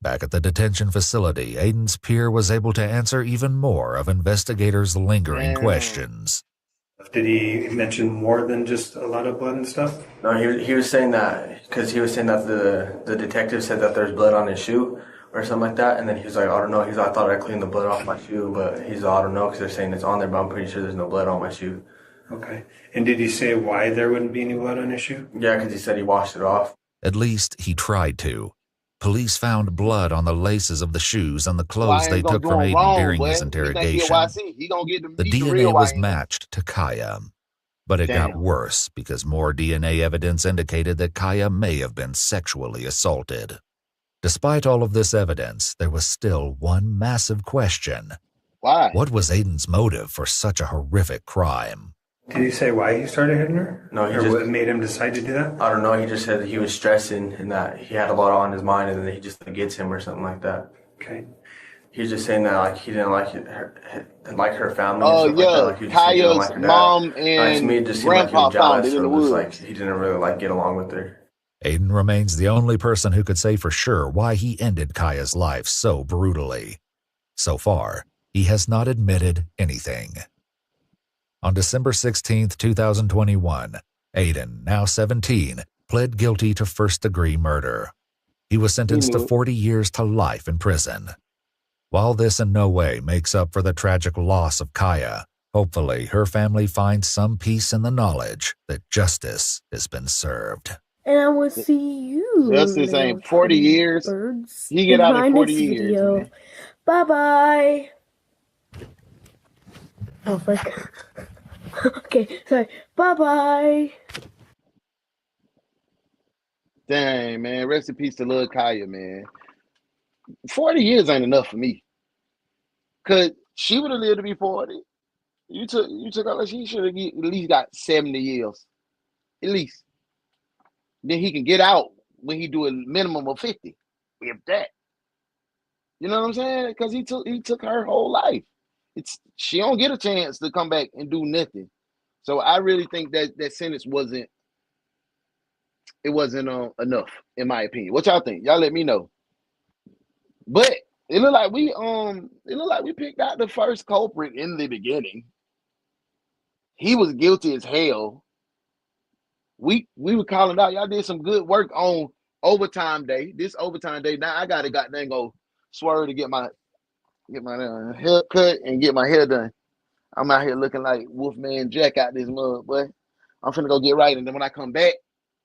Back at the detention facility, Aiden's peer was able to answer even more of investigators' lingering questions. Did he mention more than just a lot of blood and stuff? No, he was saying that because he was saying that the detective said that there's blood on his shoe or something like that, and then he was like, I don't know. He's like, I thought I cleaned the blood off my shoe, but he's like, I don't know because they're saying it's on there, but I'm pretty sure there's no blood on my shoe. Okay. And did he say why there wouldn't be any blood on his shoe? Yeah, because he said he washed it off. At least he tried to. Police found blood on the laces of the shoes and the clothes they took from Aiden during his interrogation. The DNA was matched to Kaiya. But it got worse because more DNA evidence indicated that Kaiya may have been sexually assaulted. Despite all of this evidence, there was still one massive question. Why? What was Aiden's motive for such a horrific crime? Did he say why he started hitting her? No, he or just what made him decide to do that? I don't know. He just said that he was stressing and that he had a lot on his mind, and then he just gets him or something like that. Okay. He was just saying that like he didn't like her family. Oh and yeah, stuff like that. Like, Kaya's like her mom and to me, it and just seemed like he grandpa was jealous, found it in the or was woods. like he didn't really like get along with her. Aiden remains the only person who could say for sure why he ended Kaiya's life so brutally. So far, he has not admitted anything. On December 16, 2021, Aiden, now 17, pled guilty to first-degree murder. He was sentenced to 40 years to life in prison. While this in no way makes up for the tragic loss of Kaiya, hopefully her family finds some peace in the knowledge that justice has been served. And I will see you. Justice ain't 40 years. Birds. He get out in 40 years. Video. Bye bye. Oh fuck. Okay, sorry. Bye bye. Dang, man. Rest in peace to Lil Kaiya, man. 40 years ain't enough for me. Cause she would have lived to be 40. You took out, she should have at least got 70 years. At least. Then he can get out when he do a minimum of 50. If that. You know what I'm saying? Because he took her whole life. She don't get a chance to come back and do nothing. So I really think that sentence wasn't enough, in my opinion. What y'all think? Y'all let me know. But it looked like we picked out the first culprit in the beginning. He was guilty as hell. We were calling out. Y'all did some good work on overtime day. This overtime day. Now I gotta goddamn go swerve to get my hair cut and get my hair done. I'm out here looking like Wolfman Jack out this mud, boy. I'm finna go get right, and then when I come back,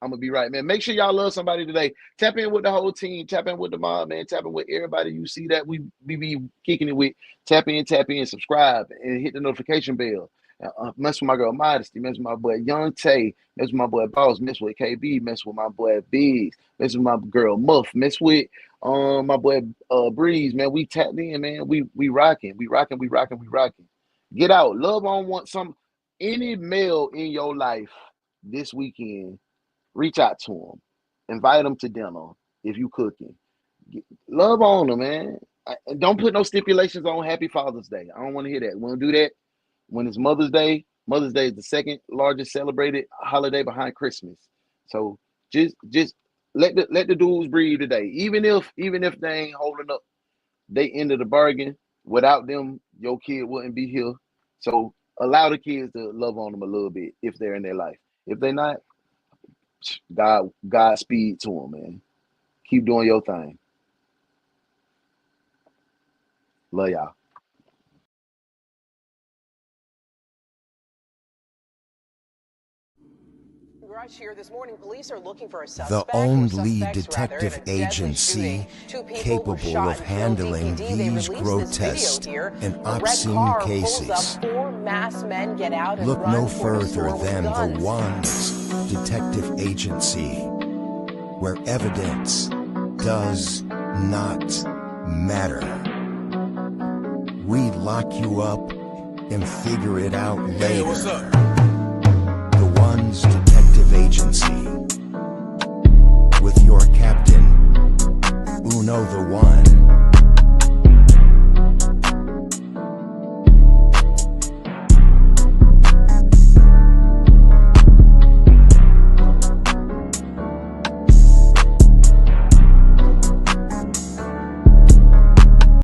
I'm gonna be right, man. Make sure y'all love somebody today. Tap in with the whole team. Tap in with the mob, man. Tap in with everybody you see that we be kicking it with. Tap in, subscribe, and hit the notification bell. Mess with my girl Modesty. Mess with my boy Young Tay. Mess with my boy Boss. Mess with KB. Mess with my boy Biggs. Mess with my girl Muff. Mess with my boy Breeze. Man, we tapped in, man. We rocking. We rocking. Get out. Love on any male in your life this weekend. Reach out to them. Invite them to dinner if you cooking. Love on them, man. Don't put no stipulations on Happy Father's Day. I don't want to hear that. We don't do that. When it's Mother's Day is the second largest celebrated holiday behind Christmas. So just let the dudes breathe today. Even if they ain't holding up they end of the bargain, without them, your kid wouldn't be here. So allow the kids to love on them a little bit if they're in their life. If they're not, Godspeed to them, man. Keep doing your thing. Love y'all. Here this morning, police are looking for a The suspect only detective agency capable of handling these grotesque and obscene cases. Look no further than the Ones Detective Agency, where evidence does not matter. We lock you up and figure it out later. The Ones Detective Agency.